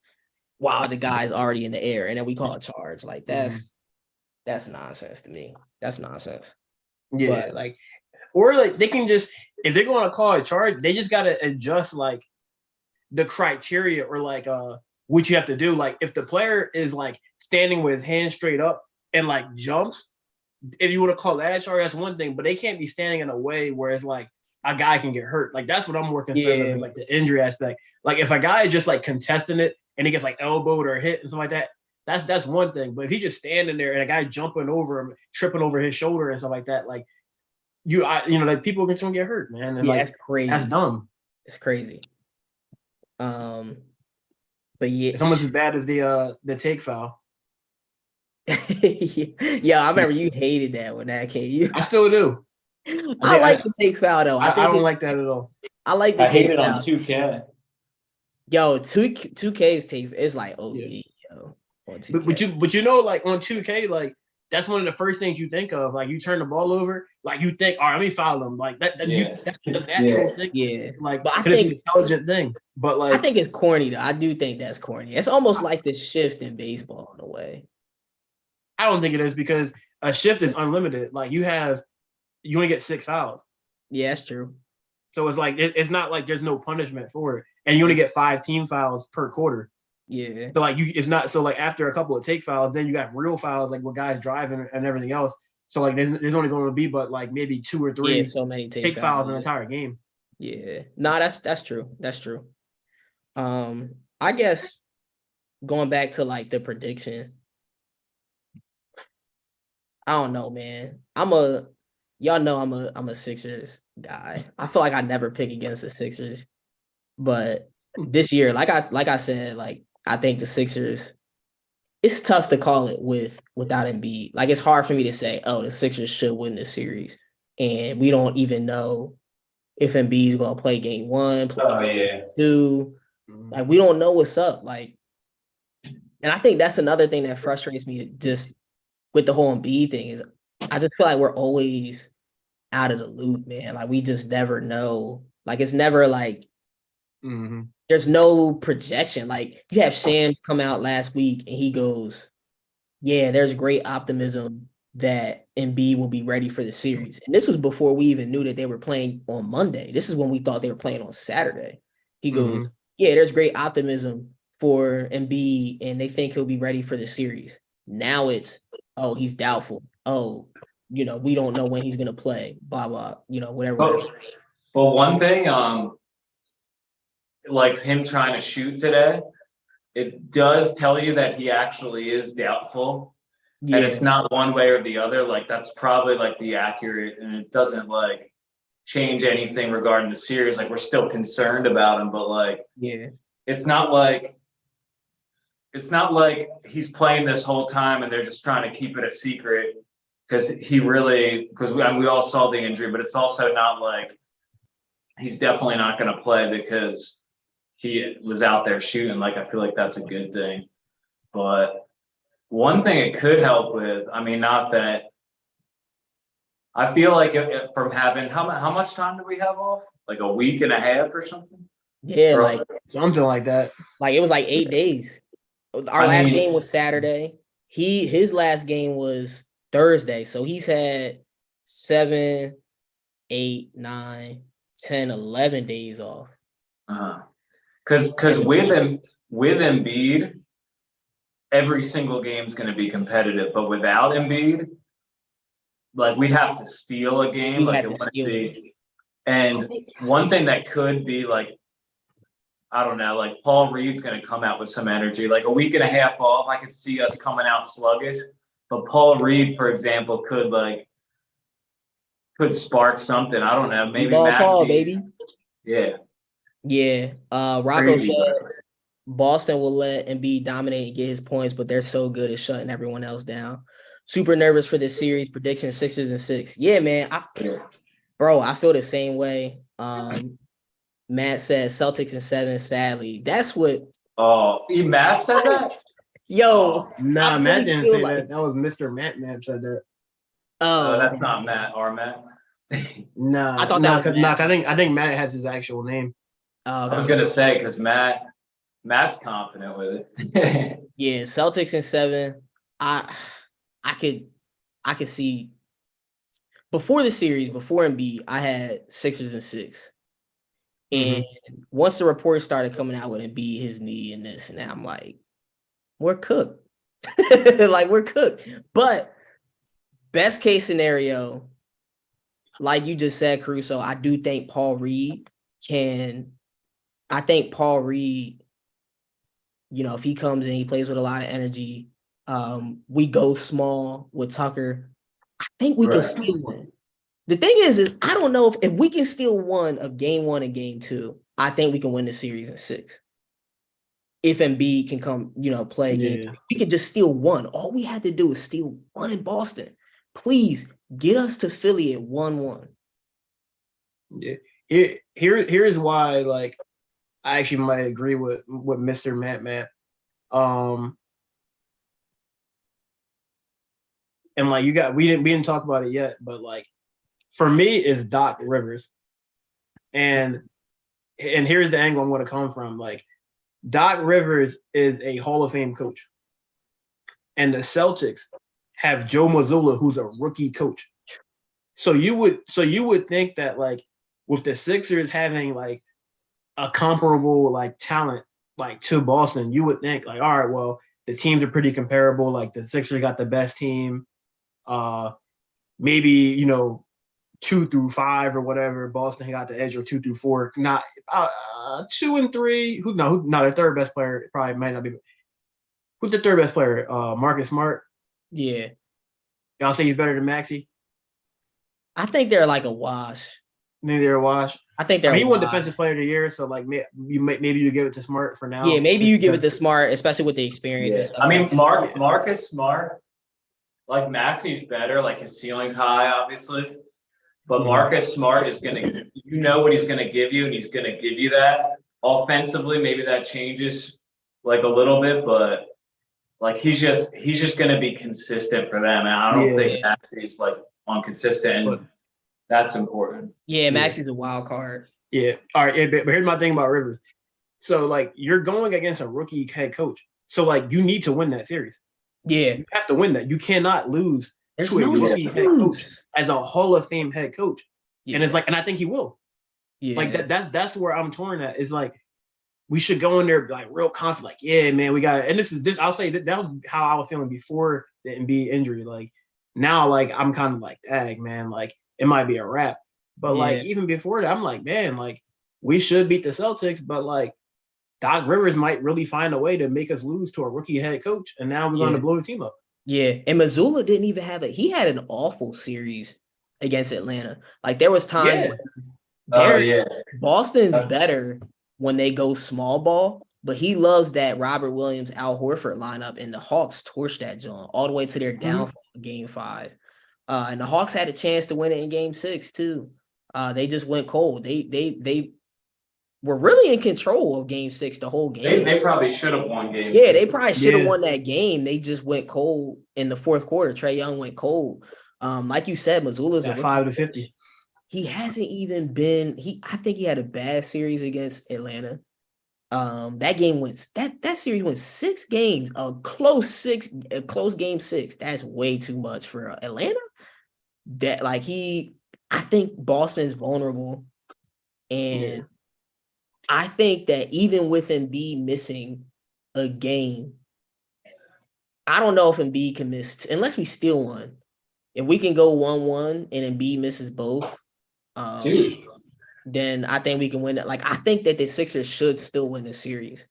while the guy's already in the air, and then we call a charge. Like that's nonsense to me. That's nonsense. Yeah, but, like, or like they can just, if they're going to call a charge, they just got to adjust like the criteria or like what you have to do. Like if the player is like standing with his hands straight up and like jumps, if you want to call that a charge, that's one thing, but they can't be standing in a way where it's like a guy can get hurt. Like that's what I'm more concerned with, like the injury aspect. Like if a guy is just like contesting it and he gets like elbowed or hit and stuff like that, that's one thing. But if he's just standing there and a guy jumping over him, tripping over his shoulder and stuff like that, like like people are just gonna get hurt, man. And like that's crazy. That's dumb. It's crazy. But yeah, it's almost as bad as the take foul. Yeah, I remember you hated that when that came. I still do. I like the take foul though. I don't like that at all. I like the take foul. I hate it on 2K. Yo, 2K's take is like OD, yo. But you know, like on 2K, like that's one of the first things you think of. Like you turn the ball over, like you think, all right, let me foul him. Like that's the natural thing. Yeah. Like, but I think it's an intelligent thing. But like, I think it's corny though. I do think that's corny. It's almost like this shift in baseball in a way. I don't think it is because a shift is unlimited. Like you only get 6 fouls. Yeah, that's true. So it's like it's not like there's no punishment for it, and you only get 5 team fouls per quarter. Yeah. So like it's not so like after a couple of take fouls, then you got real fouls like with guys driving and everything else. So like there's only going to be but like maybe 2 or 3 so many take fouls in the entire game. Yeah. No, that's true. That's true. I guess going back to like the prediction. I don't know, man. Y'all know I'm a Sixers guy. I feel like I never pick against the Sixers, but this year, like I said, like I think the Sixers. It's tough to call it without Embiid. Like it's hard for me to say, oh, the Sixers should win this series, and we don't even know if Embiid's gonna play game 1, play game 2. Like, we don't know what's up. Like, and I think that's another thing that frustrates me just with the whole Embiid thing is I just feel like we're always out of the loop, man. Like, we just never know. Like, it's never like there's no projection. Like, you have Shams come out last week and he goes, yeah, there's great optimism that Embiid will be ready for the series. And this was before we even knew that they were playing on Monday. This is when we thought they were playing on Saturday. He goes, yeah, there's great optimism for Embiid and they think he'll be ready for the series. Now it's, oh, he's doubtful. Oh, we don't know when he's going to play, blah, blah, whatever. But one thing, like him trying to shoot today, it does tell you that he actually is doubtful. Yeah. And it's not one way or the other. Like, that's probably like the accurate, and it doesn't like change anything regarding the series. Like, we're still concerned about him, but like, yeah, it's not like he's playing this whole time and they're just trying to keep it a secret because we all saw the injury, but it's also not like he's definitely not going to play because he was out there shooting. Like, I feel like that's a good thing. But one thing it could help with, I mean, not that I feel like from having how much time do we have off? Like a week and a half or something? Yeah, or like something like that. Like, it was like 8 days. Our last game was Saturday. His last game was Thursday. So he's had 7, 8, 9, 10, 11 days off. Because with Embiid, every single game is going to be competitive. But without Embiid, like, we'd have to steal a game. Like, it wouldn't be. And one thing that could be like, I don't know, like Paul Reed's going to come out with some energy. Like, a week and a half off, I could see us coming out sluggish. But Paul Reed, for example, could spark something. I don't know. Maybe Paul, baby. Yeah. Yeah. Rocco said Boston will let Embiid dominate and get his points, but they're so good at shutting everyone else down. Super nervous for this series. Prediction 6 and 6. Yeah, man. I feel the same way. Matt says Celtics in 7, sadly. That's what. Oh, Matt said that? Yo. Nah, Matt didn't say that. That was Mr. Matt said that. Oh, that's not Matt or Matt. Nah, I thought that was Matt. I think Matt has his actual name. I was gonna say, because Matt's confident with it. Yeah, Celtics in 7. I could see before the series, before Embiid, I had Sixers in 6. And once the reports started coming out with Embiid, his knee and this and that, I'm like, we're cooked. Like, we're cooked. But best case scenario, like you just said, Caruso, I do think Paul Reed, if he comes in, he plays with a lot of energy. We go small with Tucker. I think we can steal one. The thing is I don't know if we can steal one of game 1 and game 2. I think we can win the series in 6. If Embiid can come, play game, we could just steal one. All we had to do is steal one in Boston. Please get us to Philly at 1-1. Yeah. Here's why, like, I actually might agree with Mr. Matt. And like we didn't talk about it yet, but like, for me, it's Doc Rivers. And here's the angle I'm going to come from. Like, Doc Rivers is a Hall of Fame coach. And the Celtics have Joe Mazzulla, who's a rookie coach. So you would think that, like, with the Sixers having like a comparable like talent like to Boston, you would think like, all right, well, the teams are pretty comparable. Like, the Sixers got the best team. Maybe, 2 through 5 or whatever. Boston got the edge, or 2 through 4. Not 2 and 3. Who? Their third best player probably might not be. Who's the third best player? Marcus Smart. Yeah. Y'all say he's better than Maxey? I think they're like a wash. Maybe they're a wash. I think they're. He won Defensive Player of the Year, so like maybe you give it to Smart for now. Yeah, maybe you give it to Smart, especially with the experience. Yeah. I mean, Marcus Smart, like, Maxey's better. Like, his ceiling's high, obviously. But Marcus Smart is going to, what he's going to give you, and he's going to give you that. offensively, maybe that changes like a little bit, but like he's just going to be consistent for them. And I don't think Maxey's like inconsistent, and that's important. Yeah, Maxey's a wild card. Yeah. All right. But here's my thing about Rivers. So like you're going against a rookie head coach. So like you need to win that series. Yeah. You have to win that. You cannot lose to a rookie head coach as a Hall of Fame head coach. Yeah. And it's like, and I think he will. Yeah. Like that's where I'm torn at. Is like we should go in there like real confident, like, yeah, man, we got it. And this I'll say that was how I was feeling before the Embiid injury. Like now, like I'm kind of like, dang, man, like it might be a wrap. But like even before that, I'm like, man, like we should beat the Celtics, but like Doc Rivers might really find a way to make us lose to a rookie head coach, and now we're going to blow the team up. Yeah, and Mazzulla didn't even have he had an awful series against Atlanta. Like there was times when Boston's better when they go small ball, but he loves that Robert Williams, Al Horford lineup, and the Hawks torched that joint all the way to their downfall in Game 5. And the Hawks had a chance to win it in Game 6 too. They just went cold. They were really in control of Game 6 the whole game. They probably should have won Game 6. They probably should have won that game. They just went cold in the fourth quarter. Trae Young went cold. Like you said, Mazzulla's a 5-50. He hasn't even been. I think he had a bad series against Atlanta. That game went. That series went 6 games. A close Game 6. That's way too much for Atlanta. That like I think Boston's vulnerable, and I think that even with Embiid missing a game, I don't know if Embiid can miss unless we steal one. If we can go 1-1 and Embiid misses both, then I think we can win it. Like I think that the Sixers should still win the series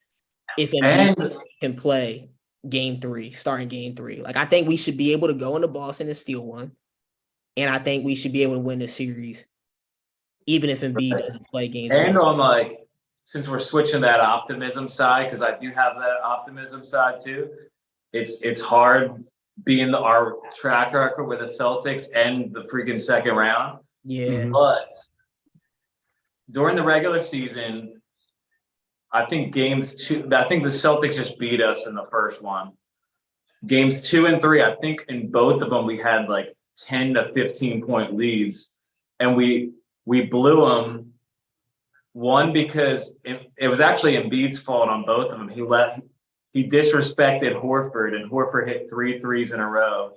if Embiid can play Game 3, starting Game 3. Like I think we should be able to go into Boston and steal one, and I think we should be able to win the series, even if Embiid doesn't play games. And on like, since we're switching that optimism side, because I do have that optimism side too. It's hard being our track record with the Celtics and the freaking second round. Yeah. But during the regular season, I think the Celtics just beat us in the first one. Games 2 and 3, I think in both of them we had like 10 to 15 point leads, and we blew them. One, because it was actually Embiid's fault on both of them. He disrespected Horford, and Horford hit 3 threes in a row.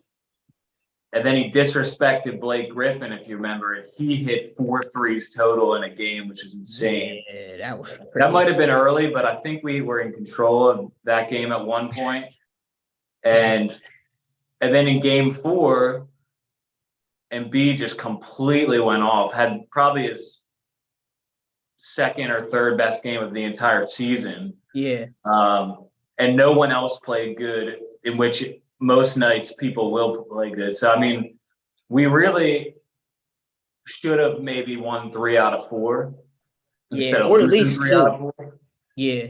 And then he disrespected Blake Griffin, if you remember. He hit 4 threes total in a game, which is insane. Yeah, that might have been early, but I think we were in control of that game at one point. And then in Game 4, Embiid just completely went off. Had probably his second or third best game of the entire season. Yeah. And no one else played good, in which most nights people will play good. So, I mean, we really should have maybe won 3 out of 4 instead of at least 3 2 out of 4. Yeah.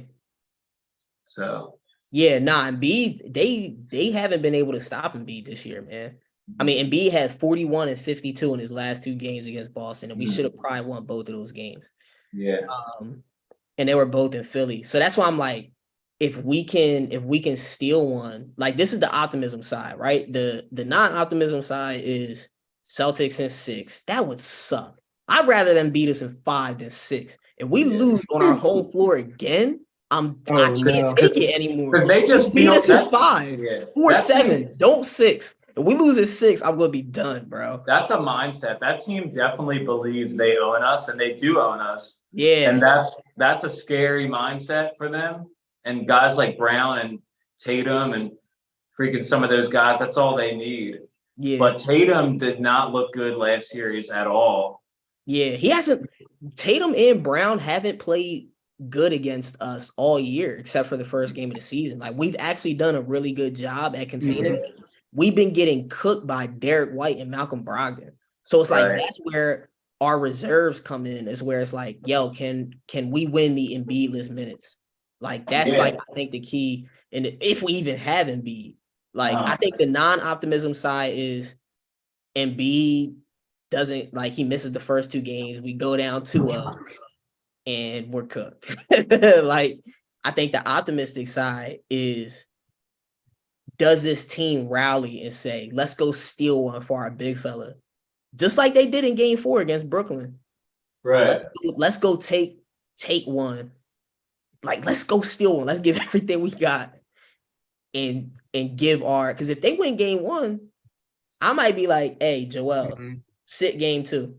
So. Yeah, Embiid, they haven't been able to stop Embiid this year, man. I mean, Embiid had 41 and 52 in his last 2 games against Boston, and we should have probably won both of those games. Yeah. And they were both in Philly. So that's why I'm like, if we can steal one, like this is the optimism side, right? The non-optimism side is Celtics in 6. That would suck. I'd rather them beat us in 5 than 6. If we lose on our home floor again, I can't take it anymore. Because they just beat us in 5 or 7. Team, don't 6. If we lose at 6, I'm gonna be done, bro. That's a mindset. That team definitely believes they own us, and they do own us. Yeah. And that's a scary mindset for them. And guys like Brown and Tatum and freaking some of those guys, that's all they need. Yeah. But Tatum did not look good last series at all. Yeah, he hasn't. Tatum and Brown haven't played good against us all year, except for the first game of the season. Like we've actually done a really good job at containing. Mm-hmm. We've been getting cooked by Derek White and Malcolm Brogdon. So it's like that's where our reserves come in. Is where it's like, yo, can we win the Embiid-less minutes? Like that's like I think the key. And if we even have Embiid, like I think the non-optimism side is Embiid doesn't, like, he misses the first 2 games. We go down 2-0. and we're cooked. Like, I think the optimistic side is, does this team rally and say, let's go steal one for our big fella? Just like they did in game 4 against Brooklyn. Right. Let's go take one. Like, let's go steal one. Let's give everything we got and give because if they win game 1, I might be like, hey, Joel, sit game 2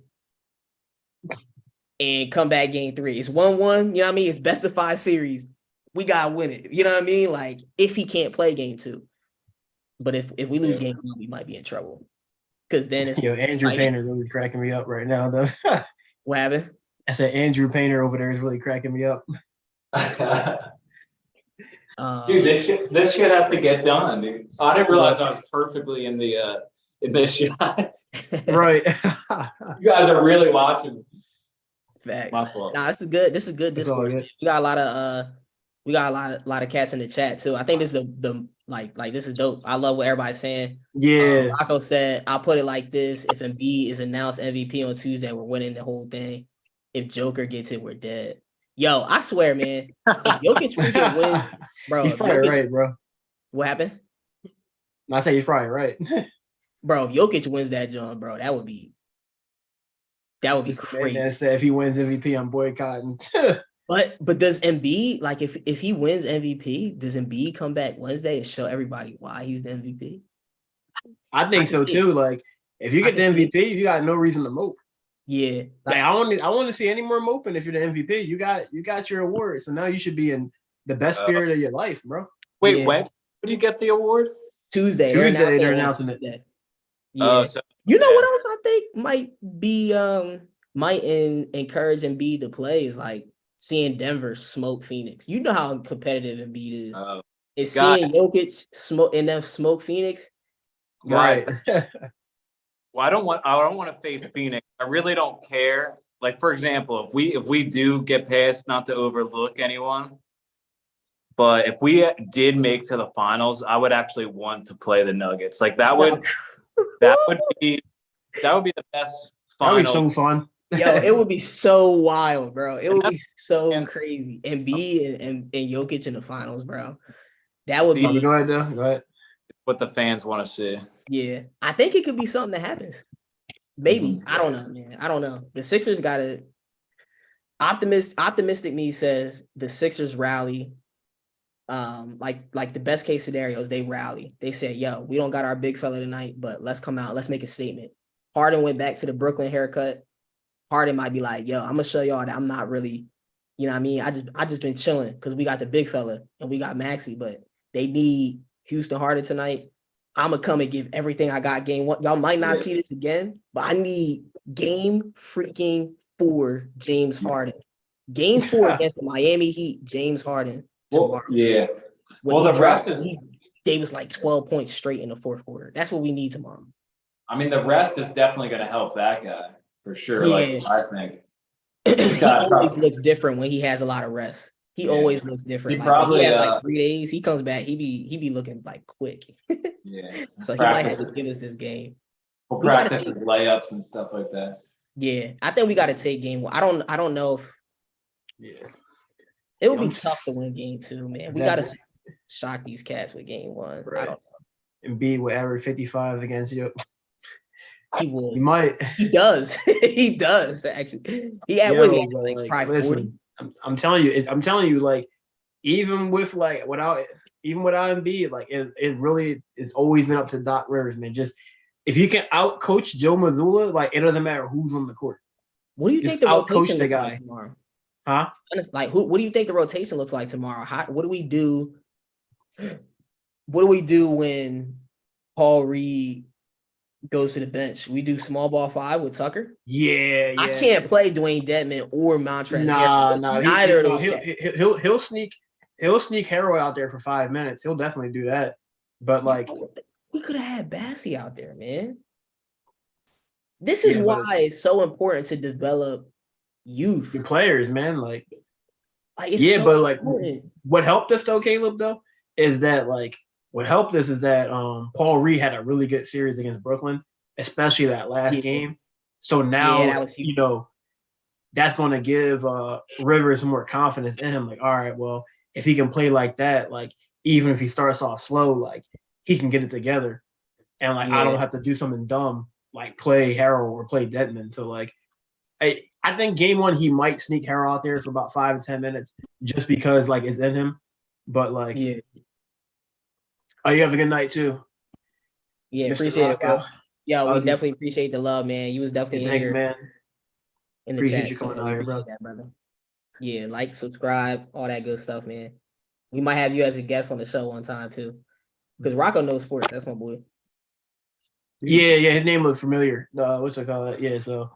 and come back game 3. It's 1-1. You know what I mean? It's best of 5 series. We got to win it. You know what I mean? Like, if he can't play game 2. But if we lose game 1, we might be in trouble. Because then it's Andrew Painter really cracking me up right now, though. What happened? I said Andrew Painter over there is really cracking me up. Dude, this shit has to get done, dude. I didn't realize I was perfectly in the shots. Right. You guys are really watching. Facts. Nah, this is good. This is good Discord. We got a lot of cats in the chat too. I think this is the like this is dope. I love what everybody's saying. Yeah. Rocco said, I'll put it like this: if Embiid is announced MVP on Tuesday, we're winning the whole thing. If Joker gets it, we're dead. Yo, I swear, man. If Jokic freaking wins, bro. He's probably right, bro. What happened? I say he's probably right. Bro, if Jokic wins that, John, bro, that would be crazy. Man said if he wins MVP, I'm boycotting. But does Embiid, like, if he wins MVP, does Embiid come back Wednesday and show everybody why he's the MVP? I think so too. Like, if you get the MVP, you got no reason to mope. Yeah. Like, I want to see any more moping. If you're the MVP, you got your award. So now you should be in the best spirit of your life, bro. Wait, when do you get the award? Tuesday. They're announcing it. Yeah. You know what else I think might be encourage Embiid to play is like seeing Denver smoke Phoenix. You know how competitive Embiid is. Is seeing Jokic smoke Phoenix. Guys, well, I don't want to face Phoenix. I really don't care. Like, for example, if we do get past, not to overlook anyone, but if we did make to the finals, I would actually want to play the Nuggets. Like, that would be the best final. That would be so fun. Yo, it would be so wild, bro. It would be so crazy. Embiid and Jokic in the finals, bro. That would be. Go ahead, though. Go ahead. What the fans want to see. Yeah, I think it could be something that happens. Maybe. I don't know, man. I don't know. The Sixers got to. Optimistic me says the Sixers rally. Like the best case scenarios, they rally. They say, yo, we don't got our big fella tonight, but let's come out. Let's make a statement. Harden went back to the Brooklyn haircut. Harden might be like, yo, I'm gonna show y'all that I'm not really, you know what I mean? I just been chilling because we got the big fella and we got Maxey, but they need Houston Harden tonight. I'm gonna come and give everything I got game 1. Y'all might not see this again, but I need game freaking 4 James Harden. Game 4 against the Miami Heat, James Harden. Well, yeah. Well, the rest is Davis like 12 points straight in the fourth quarter. That's what we need tomorrow. I mean, the rest is definitely going to help that guy for sure. Yeah. Like, I think he always looks different when he has a lot of rest. He always looks different. He probably has like 3 days. He comes back. He be looking like quick. Yeah. So he might have to give us this game. We'll practice his layups and stuff like that. Yeah, I think we got to take game 1. I don't know if. Yeah. It would be tough to win game 2, man. We got to shock these cats with game 1. Right. I don't know. Embiid will average 55 against you. He would. He might. He does. He does actually. He had listen. I'm telling you, like, even without Embiid, like it really is always been up to Doc Rivers, man. Just if you can out coach Joe Mazzulla, like, it doesn't matter who's on the court. What do you think the rotation looks guy like tomorrow? Huh? Like, what do you think the rotation looks like tomorrow? What do we do? What do we do when Paul Reed goes to the bench? We do small ball 5 with Tucker. Yeah. I can't play Dwayne Dedman or Montrezl. No. Neither of those. He'll sneak Harrell out there for 5 minutes. He'll definitely do that. But like, we could have had Bassie out there, man. This is why it's so important to develop youth. The players, man. Like it's so but like, important. What helped us though, Caleb, though, is that Paul Reed had a really good series against Brooklyn, especially that last game. So now, that's going to give Rivers more confidence in him. Like, all right, well, if he can play like that, like even if he starts off slow, like he can get it together, and like I don't have to do something dumb like play Harrell or play Dedmon. So like, I think game one he might sneak Harrell out there for about 5 to 10 minutes just because like it's in him. But like, oh, you have a good night too. Yeah, Mr. Appreciate it, bro. Yeah, we definitely appreciate the love, man. You was definitely thanks, man. In the appreciate chat. You coming out here, bro. That, brother. Yeah, like, subscribe, all that good stuff, man. We might have you as a guest on the show one time too, because Rocco knows sports. That's my boy. Yeah, his name looks familiar. What's it called? Yeah, so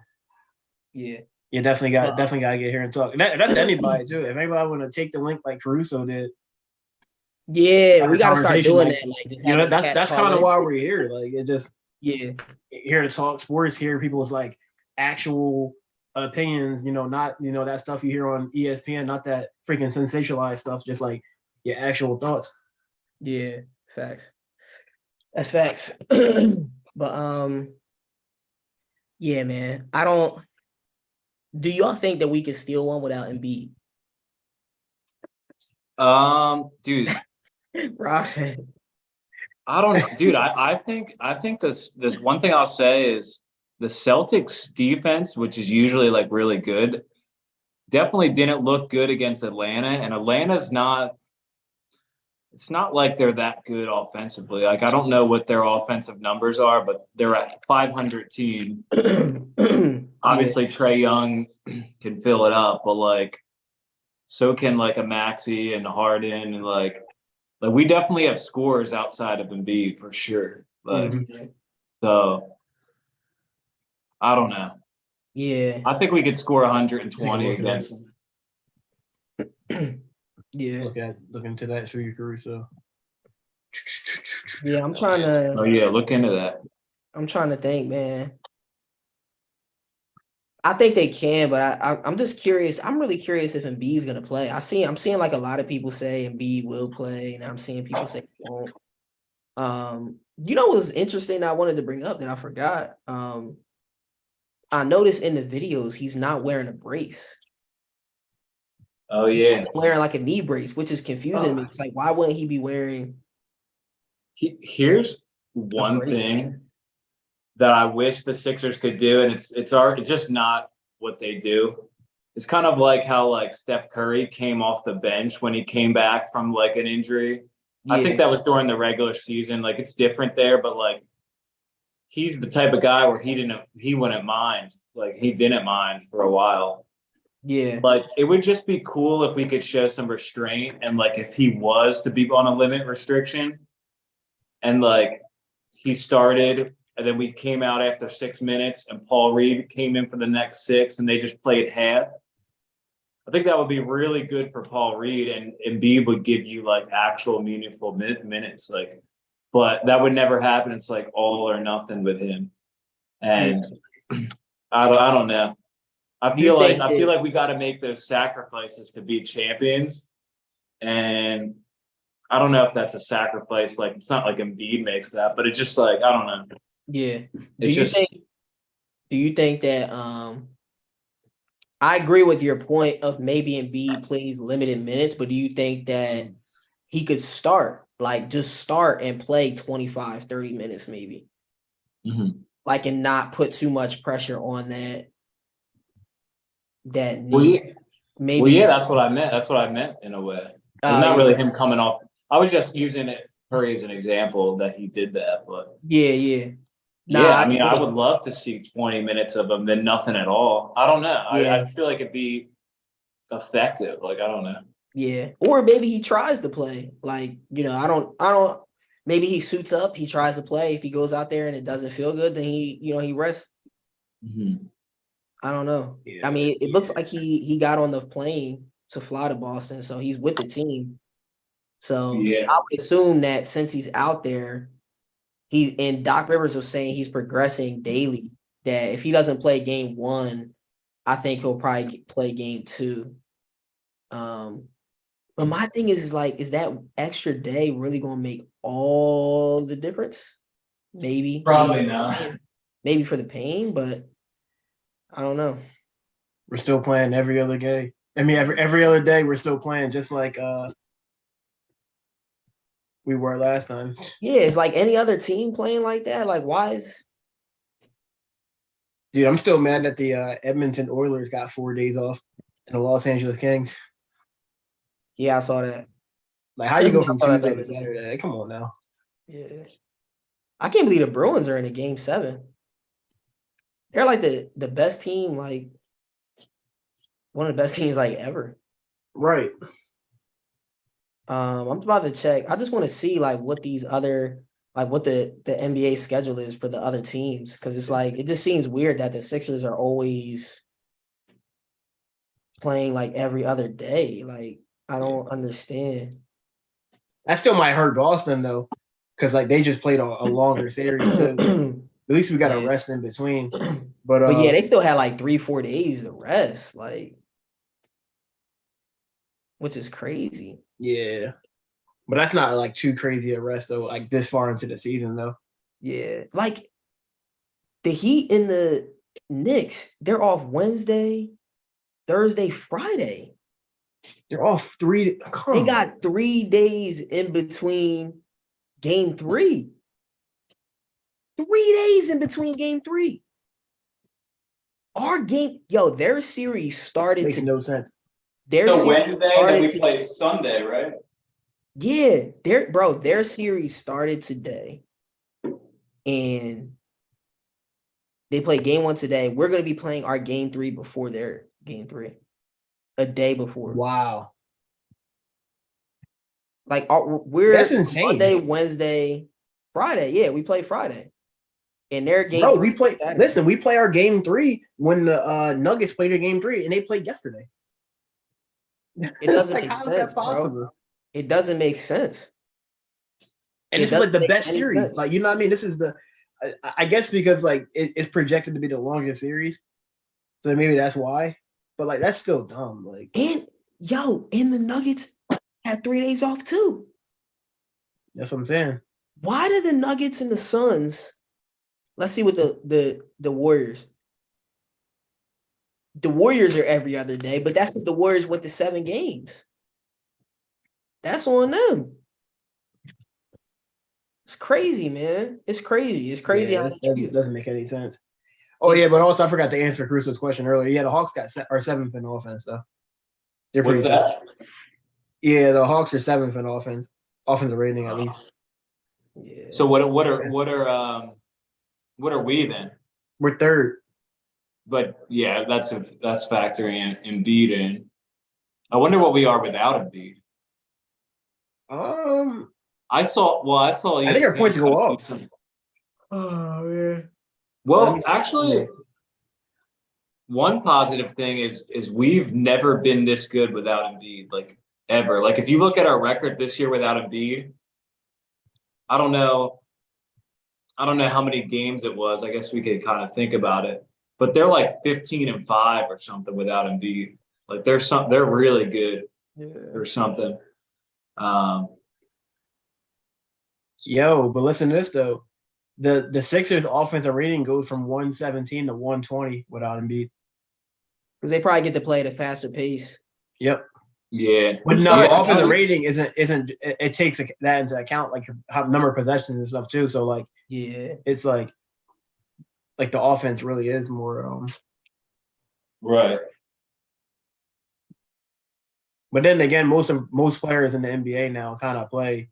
definitely got to get here and talk. That's anybody too. If anybody want to take the link like Caruso did. Yeah, we got to start doing that. Like, that's kind of why we're here. Like, it just here to talk sports, hear people's like actual opinions. Not that stuff you hear on ESPN, not that freaking sensationalized stuff. Just like your actual thoughts. Yeah, facts. That's facts. But yeah, man. Do y'all think that we could steal one without Embiid? Dude. Ross. I don't know, dude. I think this one thing I'll say is the Celtics defense, which is usually like really good, definitely didn't look good against Atlanta. And Atlanta's not. It's not like they're that good offensively. Like, I don't know what their offensive numbers are, but they're a 500 team. Obviously, Trae Young can fill it up, but like, so can like a Maxey and Harden, and like we definitely have scores outside of Embiid for sure. Like, so I don't know. Yeah, I think we could score 120 against them. Yeah, look into that for your Caruso. Yeah, I'm trying to. Oh yeah, look into that. I'm trying to think, man. I think they can, but I'm just curious. I'm really curious if Embiid's gonna play. I'm seeing like a lot of people say Embiid will play, and I'm seeing people say he won't. What was interesting I wanted to bring up that I forgot? I noticed in the videos he's not wearing a brace. Oh yeah, he's wearing like a knee brace, which is confusing me. It's like, why wouldn't he be wearing? Here's one thing that I wish the Sixers could do, and it's just not what they do. It's kind of like how like Steph Curry came off the bench when he came back from like an injury. Yeah. I think that was during the regular season. Like, it's different there, but like, he's the type of guy where he wouldn't mind. Like, he didn't mind for a while. Yeah. Like, it would just be cool if we could show some restraint, and like, if he was to be on a limit restriction and like he started, and then we came out after 6 minutes and Paul Reed came in for the next 6 and they just played half. I think that would be really good for Paul Reed, and Embiid would give you like actual meaningful minutes. Like, but that would never happen. It's like all or nothing with him. And I don't know. I feel like we got to make those sacrifices to be champions. And I don't know if that's a sacrifice. Like, it's not like Embiid makes that, but it's just like, I don't know. Yeah. Do you think that I agree with your point of maybe Embiid plays limited minutes, but do you think that he could start and play 25, 30 minutes maybe? Mm-hmm. Like, and not put too much pressure on that knee. That's what I meant. That's what I meant in a way. It's not really him coming off. I was just using it as an example that he did that, but I would love to see 20 minutes of him than nothing at all. I don't know. I feel like it'd be effective. Like, I don't know. Yeah. Or maybe he tries to play. Like, I don't maybe he suits up, he tries to play. If he goes out there and it doesn't feel good, then he rests. Mm-hmm. I don't know. Yeah. I mean, it looks like he got on the plane to fly to Boston, so he's with the team. So I would assume that since he's out there, and Doc Rivers was saying he's progressing daily, that if he doesn't play game 1, I think he'll probably play game 2. But my thing is that extra day really going to make all the difference? Maybe. Probably not. Maybe for the pain, but I don't know. We're still playing every other day. I mean, every other day we're still playing, just like we were last time. Yeah, it's like any other team playing like that. Like, why is? Dude, I'm still mad that the Edmonton Oilers got 4 days off, and the Los Angeles Kings. Yeah, I saw that. Like, how you go from Tuesday to Saturday? Come on now. Yeah, I can't believe the Bruins are in a Game 7. They're like the best team, like one of the best teams like ever. Right. I'm about to check. I just want to see like what these other what the NBA schedule is for the other teams, because it's like it just seems weird that the Sixers are always playing like every other day. Like, I don't understand. That still might hurt Boston though, because like they just played a longer series too. At least we got a rest in between. But yeah, they still had like 3-4 days to rest, like, which is crazy. Yeah. But that's not like too crazy a rest though, like this far into the season though. Yeah. Like the Heat and the Knicks, they're off Wednesday, Thursday, Friday. They're off 3. They got 3 days in between Game 3. 3 days in between Game 3. Our game, their series started. Makes no sense. So Wednesday, then we play Sunday, right? Yeah, their series started today, and they play Game 1 today. We're going to be playing our Game 3 before their Game 3, a day before. Wow. Like, we're that's insane. Monday, Wednesday, Friday. Yeah, we play Friday. And their game. Bro, we play. Listen, we play our Game 3 when the Nuggets played their Game 3, and they played yesterday. It doesn't make sense, bro. It doesn't make sense. And this is like the best series. Like, you know what I mean? This is I guess because like it's projected to be the longest series, so maybe that's why. But like that's still dumb. Like, and the Nuggets had 3 days off too. That's what I'm saying. Why do the Nuggets and the Suns? Let's see what the Warriors. The Warriors are every other day, but that's because the Warriors went to 7 games. That's on them. It's crazy, man. It's crazy. It's crazy. Yeah, that doesn't make any sense. Oh yeah, but also I forgot to answer Crusoe's question earlier. Yeah, the Hawks are 7th in offense though. They're pretty that? Yeah, the Hawks are 7th in offensive rating at least. Yeah. So what are we then? We're 3rd. But yeah, that's factoring Embiid in. I wonder what we are without Embiid. I saw. I think our points go up. Oh yeah. Well, actually, one positive thing is we've never been this good without Embiid, like ever. Like if you look at our record this year without Embiid, I don't know how many games it was. I guess we could kind of think about it, but they're like 15-5 or something without Embiid. Like they're really good or something. But listen to this though. The Sixers offensive rating goes from 117 to 120 without Embiid. Because they probably get to play at a faster pace. Yep. Yeah. But no, the offensive rating isn't it takes that into account, like how number of possessions and stuff too. So like it's like the offense really is more right. But then again, most players in the NBA now kind of play.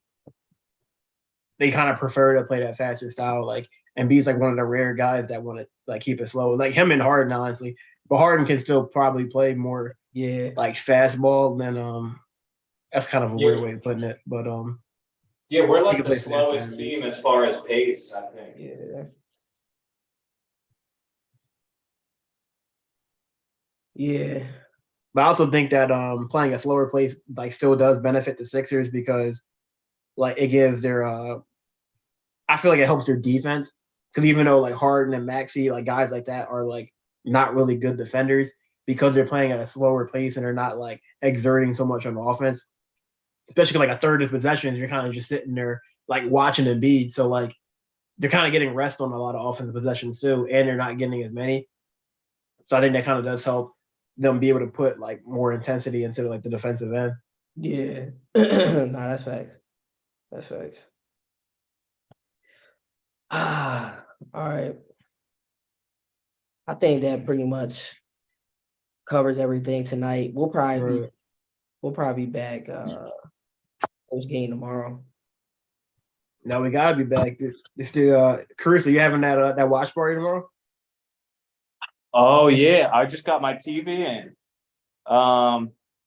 They kind of prefer to play that faster style. Like Embiid's like one of the rare guys that want to like keep it slow. Like him and Harden, honestly. But Harden can still probably play more like fastball than that's kind of a weird way of putting it. But we're like the slowest team as far as pace, I think. Yeah. Yeah. But I also think that playing a slower pace like still does benefit the Sixers because like it gives their I feel like it helps their defense because even though like Harden and Maxey, like guys like that are like not really good defenders because they're playing at a slower pace and they're not like exerting so much on offense, especially like a third of possessions, you're kind of just sitting there like watching Embiid. So like they're kind of getting rest on a lot of offensive possessions too, and they're not getting as many. So I think that kind of does help. them be able to put like more intensity into like the defensive end. Yeah. Nah, that's facts. That's facts. All right. I think that pretty much covers everything tonight. We'll probably be back post game tomorrow. No, we gotta be back. This Carissa, you having that watch party tomorrow? Oh yeah, I just got my TV in.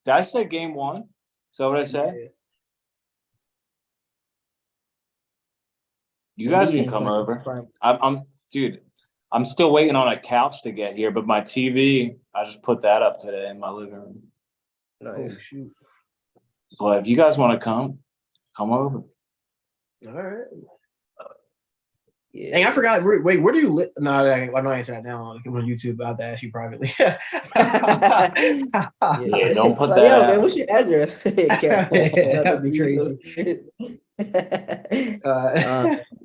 Did I say game 1? Is that what I said? Yeah. You guys can come over. Dude, I'm still waiting on a couch to get here, but my TV, I just put that up today in my living room. Nice. Oh, shoot. But if you guys want to come over. All right. Yeah. Hey, I forgot. Wait, where do you live? No, I'm not answering that now. I'm on YouTube. I have to ask you privately. Yeah, don't put that out. Man, what's your address? That'd be crazy.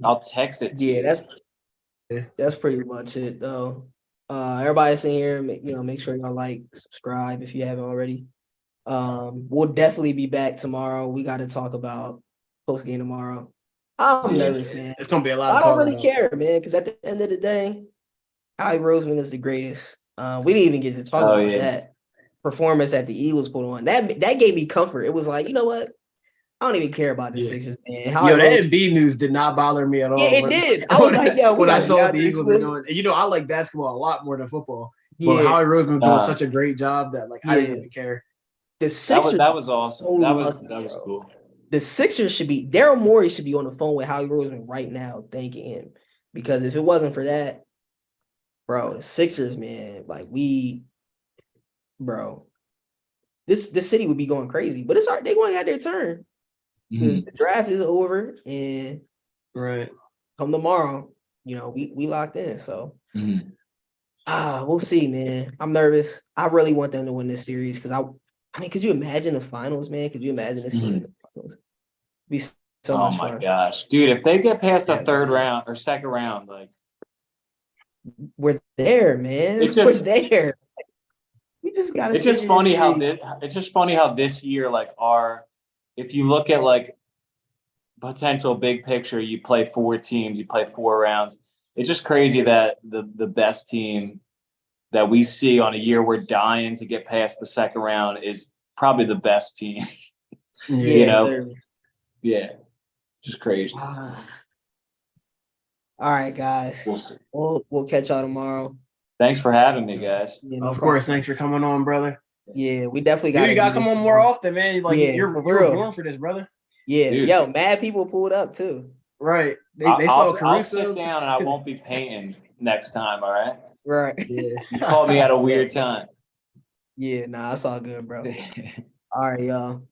I'll text it to you. That's pretty much it, though. Everybody's in here. Make sure y'all like, subscribe if you haven't already. We'll definitely be back tomorrow. We got to talk about post game tomorrow. I'm nervous, man. It's gonna be a lot. I don't really care, man, because at the end of the day, Howie Roseman is the greatest. We didn't even get to talk about that performance that the Eagles put on. That gave me comfort. It was like, you know what? I don't even care about the Sixers, man. That Embiid news did not bother me at all. Yeah, it did. I was like, yo, when I saw the Eagles were doing, and I like basketball a lot more than football. Yeah. But Howie Roseman was doing such a great job that I didn't even care. The Sixers, that was awesome. That was cool. The Sixers should be Daryl Morey should be on the phone with Howie Roseman right now, thanking him, because if it wasn't for that, bro, the Sixers, man, this city would be going crazy. But it's all right. They're going to have their turn because the draft is over, and come tomorrow, we locked in. So we'll see, man. I'm nervous. I really want them to win this series because I mean, could you imagine the finals, man? Could you imagine this team in the finals? Be so much fun. My gosh, dude! If they get past the third round or second round, we're there, man. We're there. We just got to. It's just funny how this year, if you look at potential big picture, you play 4 teams, you play 4 rounds. It's just crazy that the best team that we see on a year we're dying to get past the second round is probably the best team. Literally. Yeah, just crazy. All right, guys. We'll catch y'all tomorrow. Thanks for having me, guys. Of course, thanks for coming on, brother. Yeah, we definitely got. You gotta come on more often, man. You're born for this, brother. Yeah, dude. Mad people pulled up too. Right. They saw Caruso. I'll sit down and I won't be painting next time. All right. Right. Yeah. You called me at a weird time. Yeah, nah, it's all good, bro. All right, y'all.